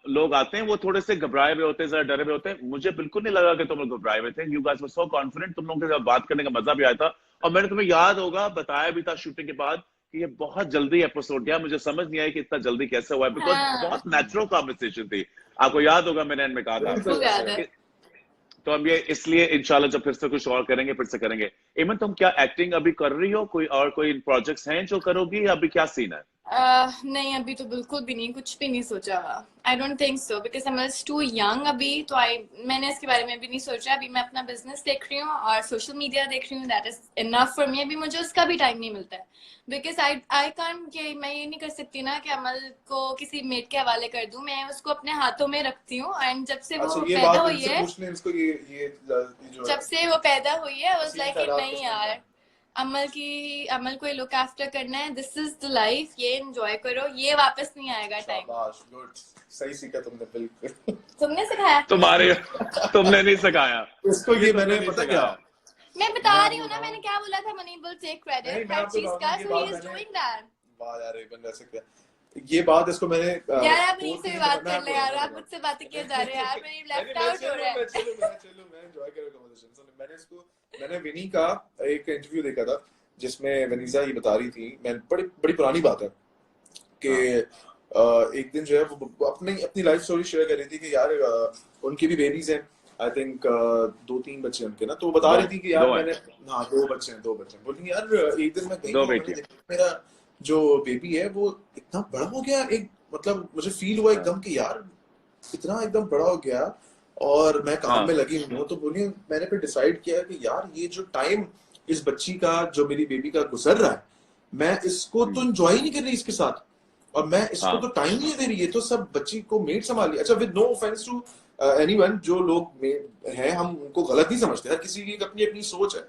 लोग आते हैं वो थोड़े से घबराए हुए होते हैं, जरा डरे हुए होते हैं। मुझे बिल्कुल नहीं लगा कि तुम लोग घबराए हुए थे। You guys were so confident, तुम लोगों के साथ बात करने का मजा भी आया था। और मैंने तुम्हें याद होगा बताया भी था शूटिंग के बाद कि ये बहुत जल्दी एपिसोड गया, मुझे समझ नहीं आया कि इतना जल्दी कैसे हुआ है, बिकॉज बहुत नेचुरल कॉन्वर्सेशन थी। आपको याद होगा मैंने एंड में कहा था तो हम ये इसलिए इंशाल्लाह जब फिर से कुछ और करेंगे फिर से करेंगे। इमन, तुम क्या एक्टिंग अभी कर रही हो? कोई और कोई प्रोजेक्ट्स हैं जो करोगी, या अभी क्या सीन है? नहीं, अभी तो बिल्कुल भी नहीं, कुछ भी नहीं सोचा हुआ। I don't think so, because I am too young अभी, तो मैंने इसके बारे में भी नहीं सोचा। अभी मैं अपना बिजनेस देख रही हूँ और सोशल मीडिया देख रही हूँ, that is enough for me. अभी मुझे उसका भी टाइम नहीं मिलता है, बिकॉज आई कांट कि मैं ये नहीं कर सकती ना कि अमल को किसी मेड के हवाले कर दूं। मैं उसको अपने हाथों में रखती हूँ, एंड जब से वो पैदा हुई है, जब से वो पैदा हुई है, वाज लाइक नहीं यार, अमल को लुक आफ्टर करना है, दिस इज द लाइफ, ये एंजॉय करो, ये वापस नहीं आएगा टाइम। सही सीखा तुमने, बिल्कुल। तुमने सिखाया? तुमने नहीं सिखाया इसको, ये मैंने पता क्या, मैं बता रही हूँ ना, मैंने क्या बोला था, मनी विल टेक क्रेडिट हर चीज का, सो ही इज डूइंग दैट। वाह यार, इवन वैसे क्या ये बात, इसको मैंने यार आप नहीं से बात कर ले यार, आप मुझसे बातें किए जा रहे हैं यार, मेरी लेफ्ट आउट हो रहा है। चलो मैं एंजॉय कर रहा हूं। मैंने विनी का एक इंटरव्यू देखा था जिसमें वनीजा ये बता रही थी, मैं बड़ी पुरानी बात है कि एक दिन जो है वो अपनी लाइफ स्टोरी शेयर कर रही थी कि यार उनकी भी बेबीज हैं, आई थिंक 2-3 बच्चे उनके ना, तो वो बता रही थी कि यार मैंने, हाँ 2 बच्चे हैं। बोली यार एक दिन मैं गई, मेरा जो बेबी है वो इतना बड़ा हो गया, एक मतलब मुझे फील हुआ एकदम कि यार इतना एकदम बड़ा हो गया, और मैं काम में लगी हूँ। तो बोली मैंने फिर डिसाइड किया कि यार ये जो टाइम इस बच्ची का, जो मेरी बेबी का गुजर रहा है, मैं इसको तो एंजॉय नहीं कर रही इसके साथ, और मैं इसको तो टाइम नहीं दे रही, ये तो सब बच्ची को मेड संभाली। अच्छा, with no offence to anyone, जो लोग हैं हम उनको गलत नहीं समझते, हर किसी की अपनी अपनी सोच है।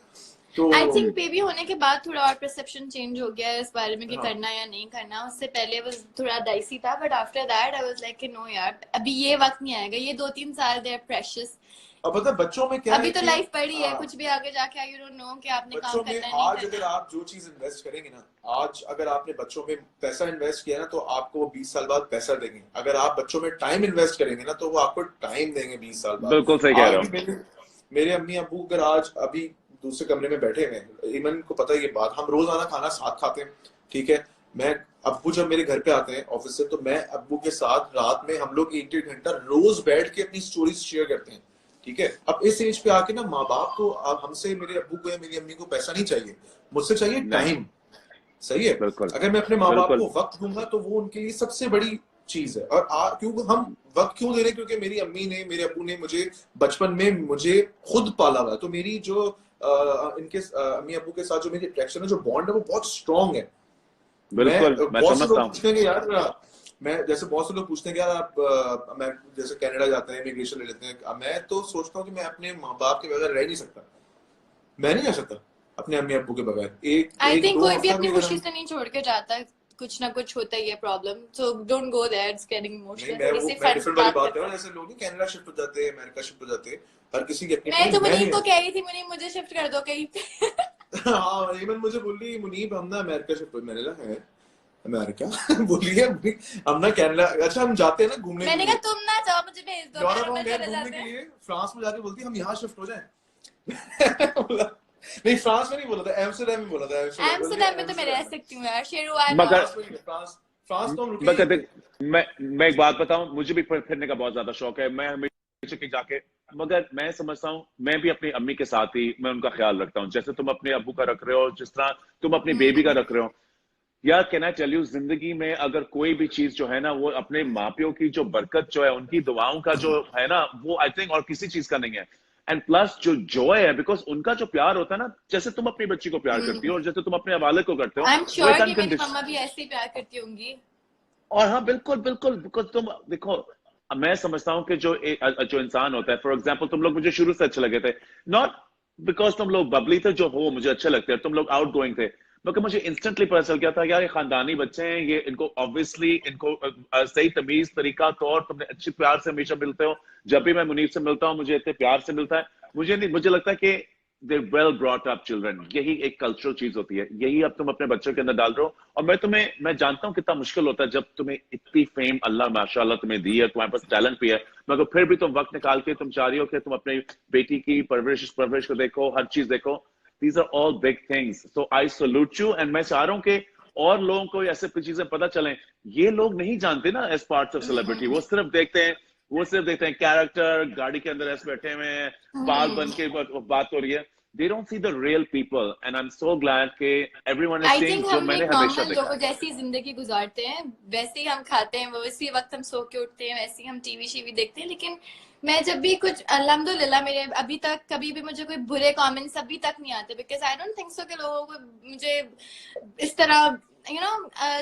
तो आई थिंक बेबी होने के बाद थोड़ा और परसेप्शन चेंज हो गया है इस बारे में कि करना या नहीं करना। उससे पहले वो थोड़ा डाइसी था, but after that I was like कि नो यार, अभी ये वक्त नहीं आएगा, ये 2-3 साल दे आर प्रेशियस। अब पता बच्चों में क्या अभी है, तो लाइफ पड़ी है, कुछ भी आगे जाके यू डोंट नो कि आपने काम करना है नहीं आज करना। अगर आप जो चीज इन्वेस्ट करेंगे ना, आज अगर आपने बच्चों में पैसा इन्वेस्ट किया ना, तो आपको 20 साल बाद पैसा देंगे। अगर आप बच्चों में टाइम इन्वेस्ट करेंगे ना, तो वो आपको टाइम देंगे 20 साल बाद। बिल्कुल सही कह रहे हो। मेरे अम्मी अबू अगर आज अभी दूसरे कमरे में बैठे हुए, ईमन को पता है ये बात, हम रोजाना खाना साथ खाते हैं, ठीक है। मैं अब्बू जब मेरे घर पे आते हैं ऑफिस से, तो मैं अब्बू के साथ रात में हम लोग 1-1.5 घंटा रोज बैठ के अपनी स्टोरीज शेयर करते हैं, ठीक है। अब इस एज पे आके ना माँ बाप को, अब हमसे, मेरे अब्बू को या मेरी अम्मी को पैसा नहीं चाहिए, मुझसे चाहिए टाइम। सही है, अगर मैं अपने माँ बाप को वक्त दूंगा तो वो उनके लिए सबसे बड़ी चीज है। और क्यों हम वक्त क्यों दे रहे हैं? क्योंकि मेरी अम्मी ने, मेरे अब्बू ने मुझे बचपन में मुझे खुद पाला हुआ है, तो मेरी जो इनके अम्मी अब्बू के साथ जो मेरी अट्रैक्शन है, जो बॉन्ड है, वो बहुत स्ट्रांग है। बिल्कुल, मैं समझता हूँ। यार मैं जैसे बहुत से लोग पूछते हैं कि यार आप, मैं जैसे कनाडा जाते हैं, इमिग्रेशन ले लेते हैं, मैं तो सोचता हूँ कि मैं अपने माँ बाप के बगैर रह नहीं सकता, मैं नहीं रह सकता अपने अम्मी अब्बू के बगैर। आई थिंक कोई भी अपनी खुशी से नहीं छोड़ के जाता है, कुछ ना कुछ होता ही है problem, so don't go there, it's getting emotional. Different वाली बात है, जैसे लोग कनाडा शिफ्ट हो जाते हैं, अमेरिका शिफ्ट हो जाते हैं, हर किसी की अपनी। मैं तो मुनीब को कह रही थी, मुनीब मुझे शिफ्ट कर दो कहीं पे। हाँ, ईमन मुझे बोली मुनीब हम ना अमेरिका शिफ्ट हो, मैंने कहा है अमेरिका बोली है हम ना कनाडा, अच्छा हम जाते हैं ना घूमने, मैंने कहा तुम ना जाओ, मुझे भेज दो, मैं चले जाते हैं फ्रांस में, जाके बोलती हम यहाँ शिफ्ट हो जाएं। नहीं, फ्रांस में नहीं बोला था, एम्स्टर्डम में बोला था। एम्स्टर्डम में तो मैं रह सकती हूँ यार, शेरुआन। फ्रांस तो मैं एक बात बताऊं, मुझे भी फिरने का बहुत ज्यादा शौक है, मैं हमेशा के जाके, मगर मैं समझता हूँ मैं भी अपनी अम्मी के साथ ही मैं उनका ख्याल रखता हूँ, जैसे तुम अपने अब्बू का रख रहे हो, जिस तरह तुम अपनी बेबी का रख रहे हो। यार कैन आई टेल यू, जिंदगी में अगर कोई भी चीज जो है ना, वो अपने माँ प्यो की जो बरकत जो है, उनकी दुआओं का जो है ना, वो आई थिंक और किसी चीज का नहीं है। एंड प्लस जो जॉय है, बिकॉज उनका जो प्यार होता है ना, जैसे तुम अपनी बच्ची को प्यार करती हो और जैसे तुम अपने वालिद को करते हो, आई एम श्योर कि मेरी मम्मा भी ऐसे ही प्यार करती होंगी। और हाँ बिल्कुल बिल्कुल, बिकॉज तुम देखो, मैं समझता हूँ कि जो इंसान होता है, फॉर एग्जाम्पल तुम लोग मुझे शुरू से अच्छे लगे थे, नॉट बिकॉज तुम लोग बबली थे जो हो मुझे अच्छे लगते हैं, तुम लोग आउट गोइंग थे, मगर मुझे इंस्टेंटली पता चल गया था यार ये खानदानी बच्चे हैं, ये इनको ऑब्वियसली इनको सही तमीज तरीका तौर, तुमने अच्छे प्यार से हमेशा मिलते हो। जब भी मैं मुनीब से मिलता हूँ मुझे इतने प्यार से मिलता है, मुझे लगता है कि दे वेल ब्रॉट अप चिल्ड्रन, यही एक कल्चरल चीज होती है, यही अब तुम अपने बच्चों के अंदर डाल रहे हो। और मैं जानता हूँ कितना मुश्किल होता है जब तुम्हें इतनी फेम अल्लाह माशाल्लाह तुम्हें दी है, तुम्हारे पास टैलेंट भी है, मगर फिर भी तुम वक्त निकाल के तुम चाह रही हो कि तुम अपनी बेटी की परवरिश को देखो, हर चीज देखो। These are all big things. So I salute you, and मैं चाह रहा हूँ कि और लोगों को ऐसे चीजें पता चलें। ये लोग नहीं जानते ना एज पार्ट्स ऑफ सेलिब्रिटी, वो सिर्फ देखते हैं वो सिर्फ देखते हैं कैरेक्टर, गाड़ी के अंदर ऐसे बैठे हुए हैं, बाल बन के बात हो रही है। They don't see the real people, and I'm so glad कि everyone is I seeing think जो हम मैंने एक हमेशा नॉर्मल देखा लोगों है। जैसी जिंदगी गुजारते हैं, वैसे ही हम खाते हैं, वैसे ही वक्त हम सो के उठते हैं, वैसे ही हम टीवी शीवी देखते हैं। लेकिन मैं जब भी कुछ, अल्हम्दुलिल्लाह मेरे अभी तक कभी भी मुझे कोई बुरे कमेंट्स अभी तक नहीं आते, बिकॉज आई डोंट थिंक सो कि लोगों को मुझे इस तरह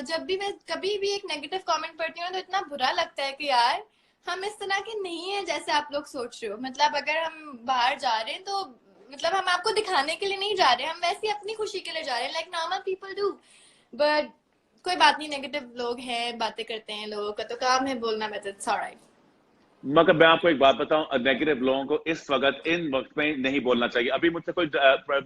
जब भी मैं कभी भी एक नेगेटिव कमेंट पढ़ती हूँ तो इतना बुरा लगता है कि यार हम इस तरह के नहीं है जैसे आप लोग सोच रहे हो। मतलब अगर हम बाहर जा रहे हैं तो मतलब हम आपको दिखाने के लिए नहीं जा रहे, हम वैसे ही अपनी खुशी के लिए जा रहे हैं, like normal people do. But कोई बात नहीं, नेगेटिव लोग हैं, बातें करते हैं, लोगों का तो काम है बोलना, बट इट्स ऑलराइट। मगर मैं आपको एक बात बताऊं, नेगेटिव लोगों को इस वक्त इन वक्त में नहीं बोलना चाहिए। अभी मुझसे कोई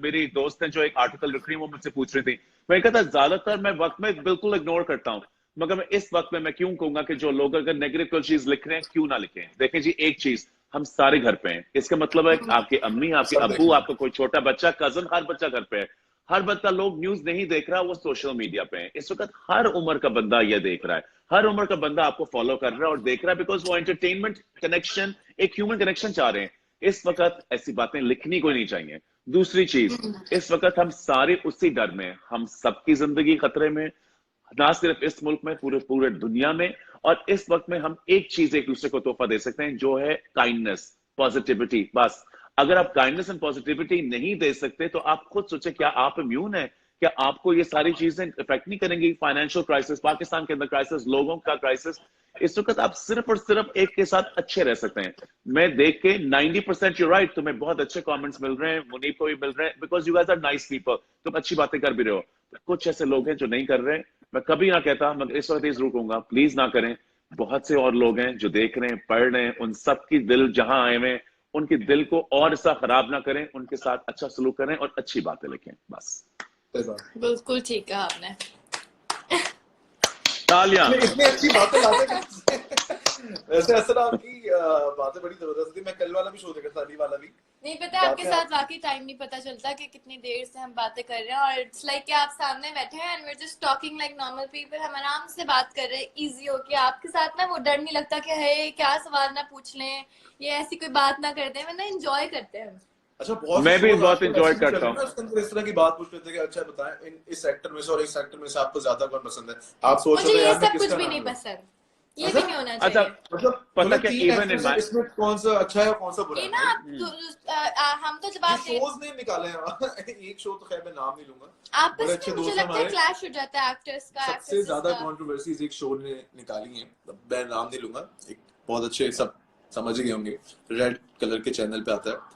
मेरी दोस्त है जो एक आर्टिकल लिख रही है, वो मुझसे पूछ रही थी, मैं कहता ज्यादातर मैं वक्त में बिल्कुल इग्नोर करता हूं, मगर मैं इस वक्त में मैं क्यों कहूंगा कि जो लोग अगर नेगेटिव कोई चीज लिख रहे हैं क्यों ना लिखें। देखें जी, एक चीज, हम सारे घर पे हैं, इसका मतलब है आपकी अम्मी, आपके अब्बू, आपका कोई छोटा बच्चा, कजन, हर बच्चा घर पे है। हर बच्चा लोग न्यूज नहीं देख रहा, वो सोशल मीडिया पे है। इस वक्त हर उम्र का बंदा ये देख रहा है, हर उम्र का बंदा आपको फॉलो कर रहा है और देख रहा है, बिकॉज वो एंटरटेनमेंट कनेक्शन, एक ह्यूमन कनेक्शन चाह रहे हैं। इस वक्त ऐसी बातें लिखनी कोई नहीं चाहिए। दूसरी चीज, इस वक्त हम सारे उसी डर में, हम सबकी जिंदगी खतरे में, ना सिर्फ इस मुल्क में, पूरे पूरे दुनिया में। और इस वक्त में हम एक चीज एक दूसरे को तोहफा दे सकते हैं, जो है काइंडनेस, पॉजिटिविटी। बस अगर आप काइंडनेस एंड पॉजिटिविटी नहीं दे सकते तो आप खुद सोचे, क्या आप इम्यून है? क्या आपको ये सारी चीजें इफेक्ट नहीं करेंगी? फाइनेंशियल क्राइसिस, पाकिस्तान के अंदर क्राइसिस, लोगों का क्राइसिस, इस वक्त आप सिर्फ और सिर्फ एक के साथ अच्छे रह सकते हैं। मैं देख के 90% यू राइट, तुम्हें बहुत अच्छे कमेंट्स मिल रहे हैं, मुनीब को भी मिल रहे हैं, because you guys are nice people, तुम अच्छी बातें कर भी रहे हो। कुछ ऐसे लोग हैं जो नहीं कर रहे हैं, मैं कभी ना कहता, मैं इस वक्त जरूर कहूंगा, प्लीज ना करें। बहुत से और लोग हैं जो देख रहे हैं, पढ़ रहे हैं, उन सबकी दिल जहां आए हुए, उनके दिल को और ऐसा खराब ना करें, उनके साथ अच्छा सलूक करें और अच्छी बातें लिखें, बस। बिल्कुल ठीक कहा आपने। तालियां। इतनी अच्छी बातें लाते वैसे असर आपकी बातें बड़ी जबरदस्त थी। मैं कल वाला भी शो देखा था, अली वाला भी। नहीं पता, आपके साथ वाकई टाइम नहीं पता चलता कि कितनी देर से हम बातें कर रहे हैं, और इट्स लाइक कि आप सामने बैठे हैं and we are just talking like normal people. हम आराम से बात कर रहे हैं, इजी हो के। आपके साथ ना वो डर नहीं लगता कि है क्या सवाल ना पूछ लें, ये ऐसी कोई बात ना करते हैं, वरना एंजॉय करते हैं। अच्छा, बहुत मैं भी बहुत एंजॉय करता हूँ। उसके अंदर इस तरह की बात पूछ लेते हैं कि अच्छा बताएं, इस सेक्टर में से और इस सेक्टर में से आपको ज्यादा कौन पसंद है? आप सोच मुझे रहे ये हैं सब कुछ भी नहीं पसंद, ये भी नहीं होना अच्छा, चाहिए। मतलब पता क्या, इवन इन माय, इसमें कौन सा अच्छा है और कौन सा बुरा ये है? ना हम तो जब आप शोज ने निकाले हैं एक शो तो खैर मैं नाम नहीं लूंगा, आपस बड़े में अच्छे मुझे दोस्त लगता है हमारे। क्लैश हो जाता है एक्टर्स का, सबसे ज्यादा कंट्रोवर्सीज एक शो ने निकाली है, मैं नाम नहीं लूंगा, एक बहुत अच्छे, सब समझ गए होंगे, रेड कलर के चैनल पे आता है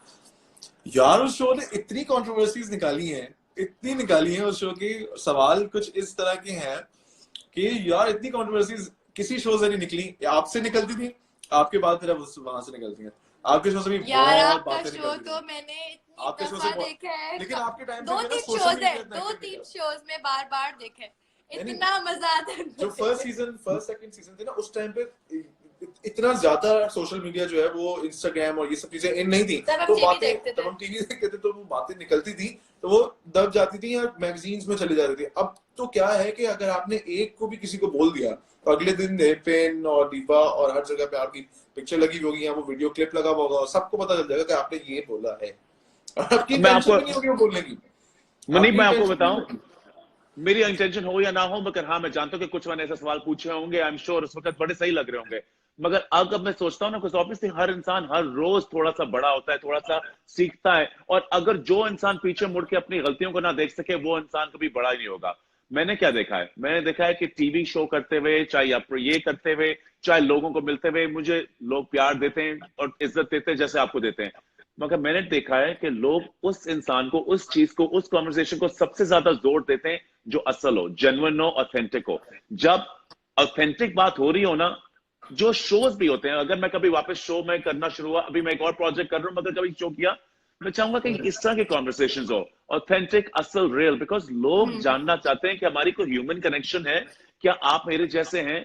यार। उस शो ने इतनी कंट्रोवर्सीज निकाली हैं, इतनी निकाली हैं उस शो की। सवाल कुछ इस तरह के हैं कि यार इतनी कंट्रोवर्सीज किसी शो से नहीं निकली। आपसे निकलती थी, आपके बाद फिर वहां से निकलती हैं, आपके शो से भी बहुत बातें निकलती हैं। तो मैंने आपके शो से देखा है, लेकिन आपके टाइम पे दो ना तीन सोशल शोज मीडिया है, इतना दो active तीन नहीं था। शोज में बार बार देखे, इतना मजा आता है। जो फर्स्ट सेकंड सीजन थे ना, उस टाइम पे इतना ज्यादा सोशल मीडिया जो है वो इंस्टाग्राम और ये सब चीजें इन नहीं थी, तो बातें जब हम टीवी देखते थे तो वो बातें निकलती थी तो वो दब जाती थी या मैगजीन्स में चली जाती थी। अब तो क्या है कि अगर आपने एक को भी किसी को बोल दिया तो अगले दिन पेन और दीपा और हर जगह पे आपकी पिक्चर लगी होगी या वो वीडियो क्लिप लगा हुआ होगा और सबको पता चल जाएगा कि आपने ये बोला है, और आपकी टेंशन भी नहीं होगी वो बोलने की। मुनीब मैं आपको बताऊं, मेरी इंटेंशन हो या ना हो, मगर हाँ मैं जानता हूँ कि कुछ मैंने ऐसे सवाल पूछे होंगे, आई एम श्योर उस वक्त बड़े सही लग रहे होंगे, मगर अब मैं सोचता हूँ ना, कुछ ऑब्वियसली हर इंसान हर रोज थोड़ा सा बड़ा होता है, थोड़ा सा सीखता है, और अगर जो इंसान पीछे मुड़ के अपनी गलतियों को ना देख सके वो इंसान कभी बड़ा ही नहीं होगा। मैंने क्या देखा है, मैंने देखा है कि टीवी शो करते हुए, चाहे आप ये करते हुए, चाहे लोगों को मिलते हुए, मुझे लोग प्यार देते हैं और इज्जत देते हैं जैसे आपको देते हैं, मगर मैंने देखा है कि लोग उस इंसान को, उस चीज को, उस कॉन्वर्सेशन को सबसे ज्यादा जोर देते हैं जो असल हो, जेन्युइन हो, ऑथेंटिक हो। जब ऑथेंटिक बात हो रही हो ना, जो शोज भी होते हैं, अगर मैं कभी वापस शो में करना शुरू हुआ, अभी मैं एक और प्रोजेक्ट कर रहा हूं, मगर कभी शो किया, मैं चाहूंगा कि इस तरह के कॉन्वर्सेशंस हो, ऑथेंटिक, असल, रियल, बिकॉज लोग जानना चाहते हैं कि हमारी कोई ह्यूमन कनेक्शन है, क्या आप मेरे जैसे हैं।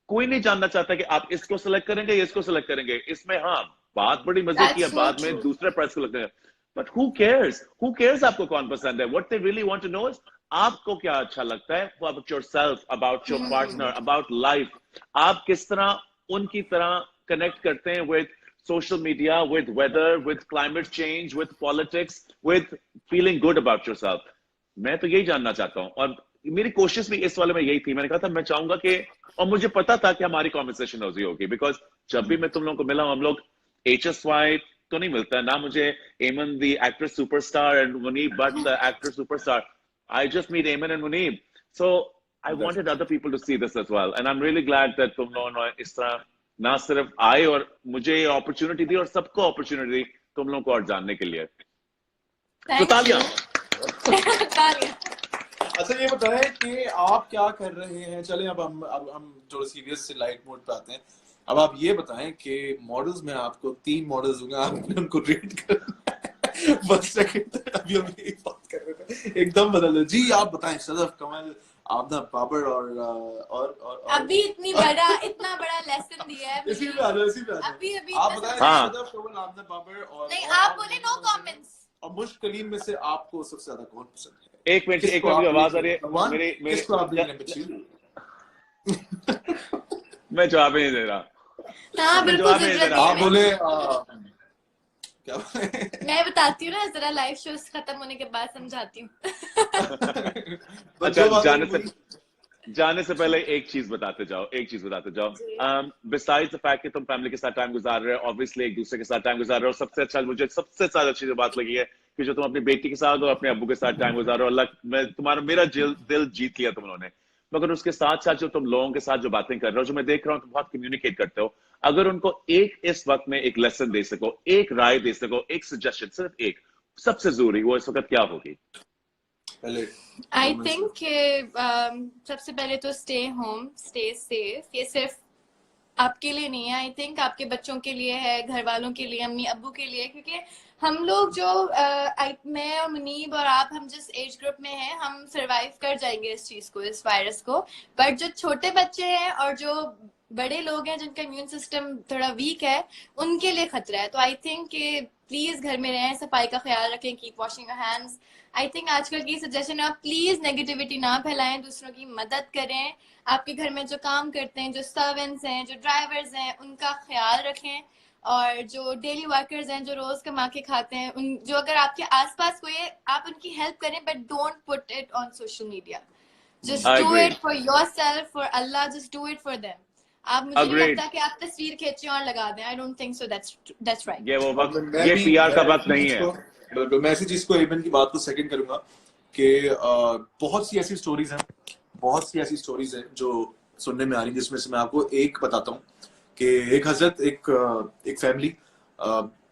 कोई नहीं जानना चाहता कि आप इसको सेलेक्ट करेंगे या इसको सेलेक्ट करेंगे, इसमें हाँ बात बड़ी मजे की है, बाद में दूसरे प्राइस को लगता है, बट हु केयर्स आपको कौन पसंद है। What they really want to know is आपको क्या अच्छा लगता है, about yourself, about your partner, about life, आप किस तरह उनकी तरह कनेक्ट करते हैं with social media, with weather, with climate change, with politics, with feeling good about yourself. मैं तो यही जानना चाहता हूँ, और मेरी कोशिश भी इस वाले में यही थी। मैंने कहा था मैं चाहूंगा कि, और मुझे पता था कि हमारी कॉन्वर्सेशन होगी, बिकॉज जब भी मैं तुम लोगों को मिला हूं, हम लोग HSY तो नहीं मिलता है ना मुझे, Aiman the actor superstar and Muneeb but the actor superstar. I just meet Aiman and Muneeb, so I wanted other people to see this as well, and I am really glad that तुम लोगों ने इस तरह ना सिर्फ आए और मुझे अपॉर्चुनिटी दी, और सबको अपॉर्चुनिटी दी तुम लोगों को और जानने के लिए। तो तालियां। अच्छा ये बताएं कि आप क्या कर रहे हैं। चले अब हम थोड़ा सीरियस से लाइट मोड पे आते हैं। अब आप ये बताएं कि मॉडल्स में आपको 3 मॉडल्स होंगे, आपने उनको रेट करना है। बस सेकंड तक अभी हम यही बात कर रहे थे, एकदम बदल दो जी। आप बताएं सदफ, कमल, आमना, बाबर और अभी इतना बड़ा लेसन दिया है इसी पे आ जाओ। अभी आप बताएं सदफ, कमल, आमना, बाबर और नहीं, आप बोले नो कमेंट्स। और मुश्क कलीम में से आपको सबसे ज्यादा कौन पसंद है? एक मिनट आवाज आ रही है मेरे किसको आप देंगे? मैं जवाब ही नहीं दे रहा। हाँ बिल्कुल जरूरत आप है। बोले क्या मैं बताती हूँ ना, जरा लाइव शो खत्म होने के बाद समझाती हूँ। अच्छा, जाने से पहले एक चीज बताते जाओ। बिसाइड्स द फैक्ट कि तुम फैमिली के साथ टाइम गुजार रहे हो, ऑब्वियसली एक दूसरे के साथ टाइम गुजार रहे हो, सबसे अच्छा मुझे सबसे ज्यादा अच्छी बात लगी है कि जो तुम अपनी बेटी के साथ और अपने अब्बू के साथ टाइम गुजार रहे हो। अल्लाह मेरा दिल जीत लिया तुम लोगों ने। मगर उसके साथ साथ जो तुम लोगों के साथ जो बातें कर रहे हो, जो मैं देख रहा हूँ, तुम बहुत कम्युनिकेट करते हो। अगर उनको इस वक्त में एक लेसन दे सको, एक राय दे सको, एक सजेशन, सिर्फ एक, सबसे जरूरी वो इस वक्त क्या होगी? आई थिंक सबसे पहले तो स्टे होम, स्टे सेफ। ये सिर्फ आपके लिए नहीं है, आई थिंक आपके बच्चों के लिए है, घर वालों के लिए, अम्मी अब्बू के लिए। क्योंकि हम लोग जो मैं और मुनीब और आप, हम जिस एज ग्रुप में हैं, हम सरवाइव कर जाएंगे इस चीज को, इस वायरस को। बट जो छोटे बच्चे हैं और जो बड़े लोग हैं जिनका इम्यून सिस्टम थोड़ा वीक है, उनके लिए खतरा है। तो आई थिंक कि प्लीज घर में रहें, सफाई का ख्याल रखें, keep washing your hands. I think आजकल की सजेशन है, आप प्लीज नेगेटिविटी ना फैलाएं, दूसरों की मदद करें। आपके घर में जो काम करते हैं, जो सर्वेंट्स हैं, जो ड्राइवर्स हैं, उनका ख्याल रखें। और जो डेली वर्कर्स हैं, जो रोज कमा के खाते हैं, उन जो अगर आपके आसपास कोई है, आप उनकी हेल्प करें, but don't put it on social media. Just do it for yourself, for Allah, just do it for them. आप, मुझे नहीं लगता कि आप तस्वीर खींचे और लगा दें। आई don't think so, that's right. ये वो वक्त, ये PR का वक्त नहीं है। मैं इसी चीज को, एमन की बात को सेकंड करूंगा कि बहुत सी ऐसी स्टोरीज हैं जो सुनने में आ रही है, जिसमें से मैं आपको एक बताता हूँ कि एक हजरत, एक फैमिली,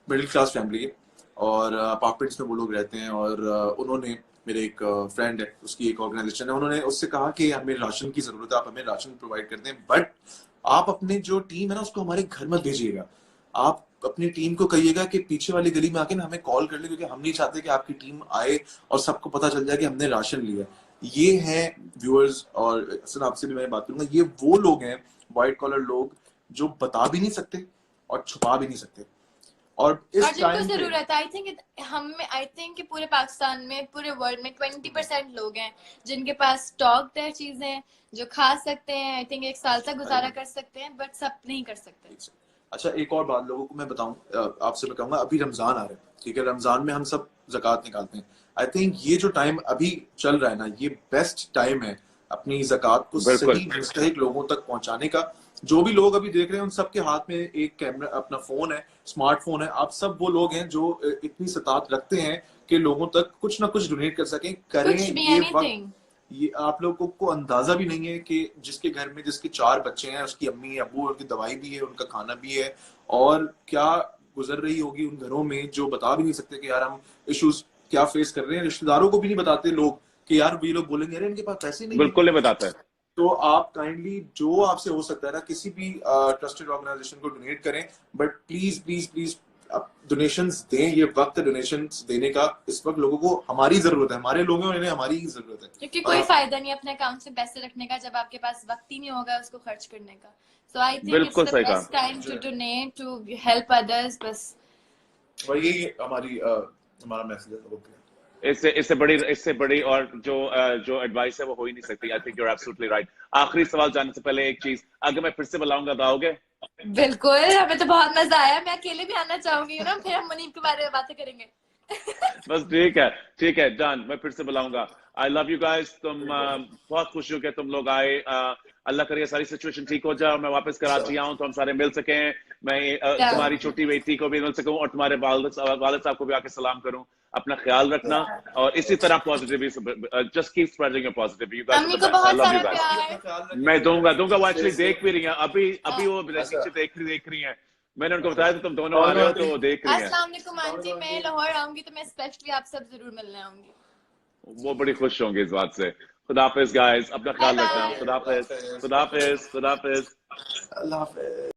मिडिल क्लास फैमिली है, और अपार्टमेंट्स में वो लोग रहते हैं। और उन्होंने, मेरे एक फ्रेंड है, उसकी एक ऑर्गेनाइजेशन है, उन्होंने उससे कहा कि हमें राशन की जरूरत है, आप हमें राशन प्रोवाइड करते हैं, बट आप अपने जो टीम है ना, उसको हमारे घर मत भेजिएगा। आप अपनी टीम को कहिएगा कि पीछे वाली गली में आके ना हमें कॉल कर ले, क्योंकि हम नहीं चाहते कि आपकी टीम आए और सबको पता चल जाए कि हमने राशन लिया। ये हैं व्यूअर्स, और सर आपसे भी मैं बात करूंगा, ये वो लोग हैं, व्हाइट कॉलर लोग, जो बता भी नहीं सकते और छुपा भी नहीं सकते। और जिनको जरूरत है, आई थिंक कि पूरे पाकिस्तान में, पूरे वर्ल्ड में 20% लोग हैं जिनके पास स्टॉक्ड है चीजें, जो खा सकते हैं। आई थिंक 1 साल तक गुजारा कर सकते हैं, बट सब नहीं कर सकते। अच्छा, एक और बात लोगों को मैं बताऊं, आपसे मैं कहूंगा, अभी रमजान आ रहा है, ठीक है, रमजान में हम सब ज़कात निकालते हैं। आई थिंक ये जो टाइम अभी चल रहा है ना, ये बेस्ट टाइम है अपनी ज़कात को सही मुस्तहिक लोगों तक पहुंचाने का। जो भी लोग अभी देख रहे हैं, उन सबके हाथ में एक कैमरा, अपना फोन है, स्मार्टफोन है। आप सब वो लोग हैं जो इतनी सतात रखते हैं कि लोगों तक कुछ ना कुछ डोनेट कर सकें, करें। ये वक्त, ये आप लोगों को अंदाजा भी नहीं है कि जिसके घर में, जिसके 4 बच्चे हैं, उसकी अम्मी अबू, उनकी दवाई भी है, उनका खाना भी है, और क्या गुजर रही होगी उन घरों में, जो बता भी नहीं सकते कि यार हम इश्यूज क्या फेस कर रहे हैं। रिश्तेदारों को भी नहीं बताते लोग कि यार ये लोग बोलेंगे अरे इनके पास पैसे नहीं, बिल्कुल नहीं बताता है। तो आप काइंडली, जो आपसे हो सकता है ना, किसी भी ट्रस्टेड ऑर्गेनाइजेशन को डोनेट करें, बट प्लीज प्लीज प्लीज आप डोनेशंस दें। ये वक्त है डोनेशंस देने का। इस वक्त लोगों को हमारी जरूरत है, हमारे लोगों ने हमारी ही जरूरत है, क्योंकि कोई फायदा नहीं अपने अकाउंट से पैसे रखने का जब आपके पास वक्त ही नहीं होगा उसको खर्च करने का। So I think it's the best time to donate, to help others. बस वही हमारा मैसेज है लोगों के। इससे बड़ी और जो एडवाइस है वो हो ही नहीं सकती। I think you are absolutely right. आखिरी सवाल जानने से पहले एक चीज, अगर मैं फिर से बुलाऊंगा तो आओगे? बिल्कुल, हमें तो बहुत मजा आया, मैं अकेले भी आना चाहूंगी ना, फिर हम मुनीब के बारे में बातें करेंगे। बस ठीक है जान, मैं फिर से बुलाऊंगा। आई लव यू गाइस, तुम बहुत खुश हूँ कि तुम लोग आए। अल्लाह करे सारी सिचुएशन ठीक हो जाए और मैं वापस कराची आऊँ तो हम सारे मिल सकें। मैं तुम्हारी छोटी बेटी को भी मिल सकूं और तुम्हारे वालिद साहब को भी आके सलाम करूं। अपना ख्याल रखना और इसी तरह positive, just keep spreading your positive. You guys are अम्मी द को बेस्ट, आई बहुत लव यू सारा गाइस। प्यार। मैं दूंगा वो एक्चुअली देख भी रही हैं अभी वो नीचे देख रही हैं। मैंने उनको बताया था तुम दोनों आ रहे हो तो वो देख रही हैं। अस्सलाम वालेकुम आंटी, मैं लाहौर आऊंगी तो मैं स्पेशली आप सब जरूर मिलने आऊंगी। वो बड़ी खुश होंगे इस बात से। खुदा हाफिज गाइस, अपना बाय ख्याल रखना। बाय। खुदा हाफिज, खुदा हाफिज, खुदा हाफिज। अल्लाह हाफिज।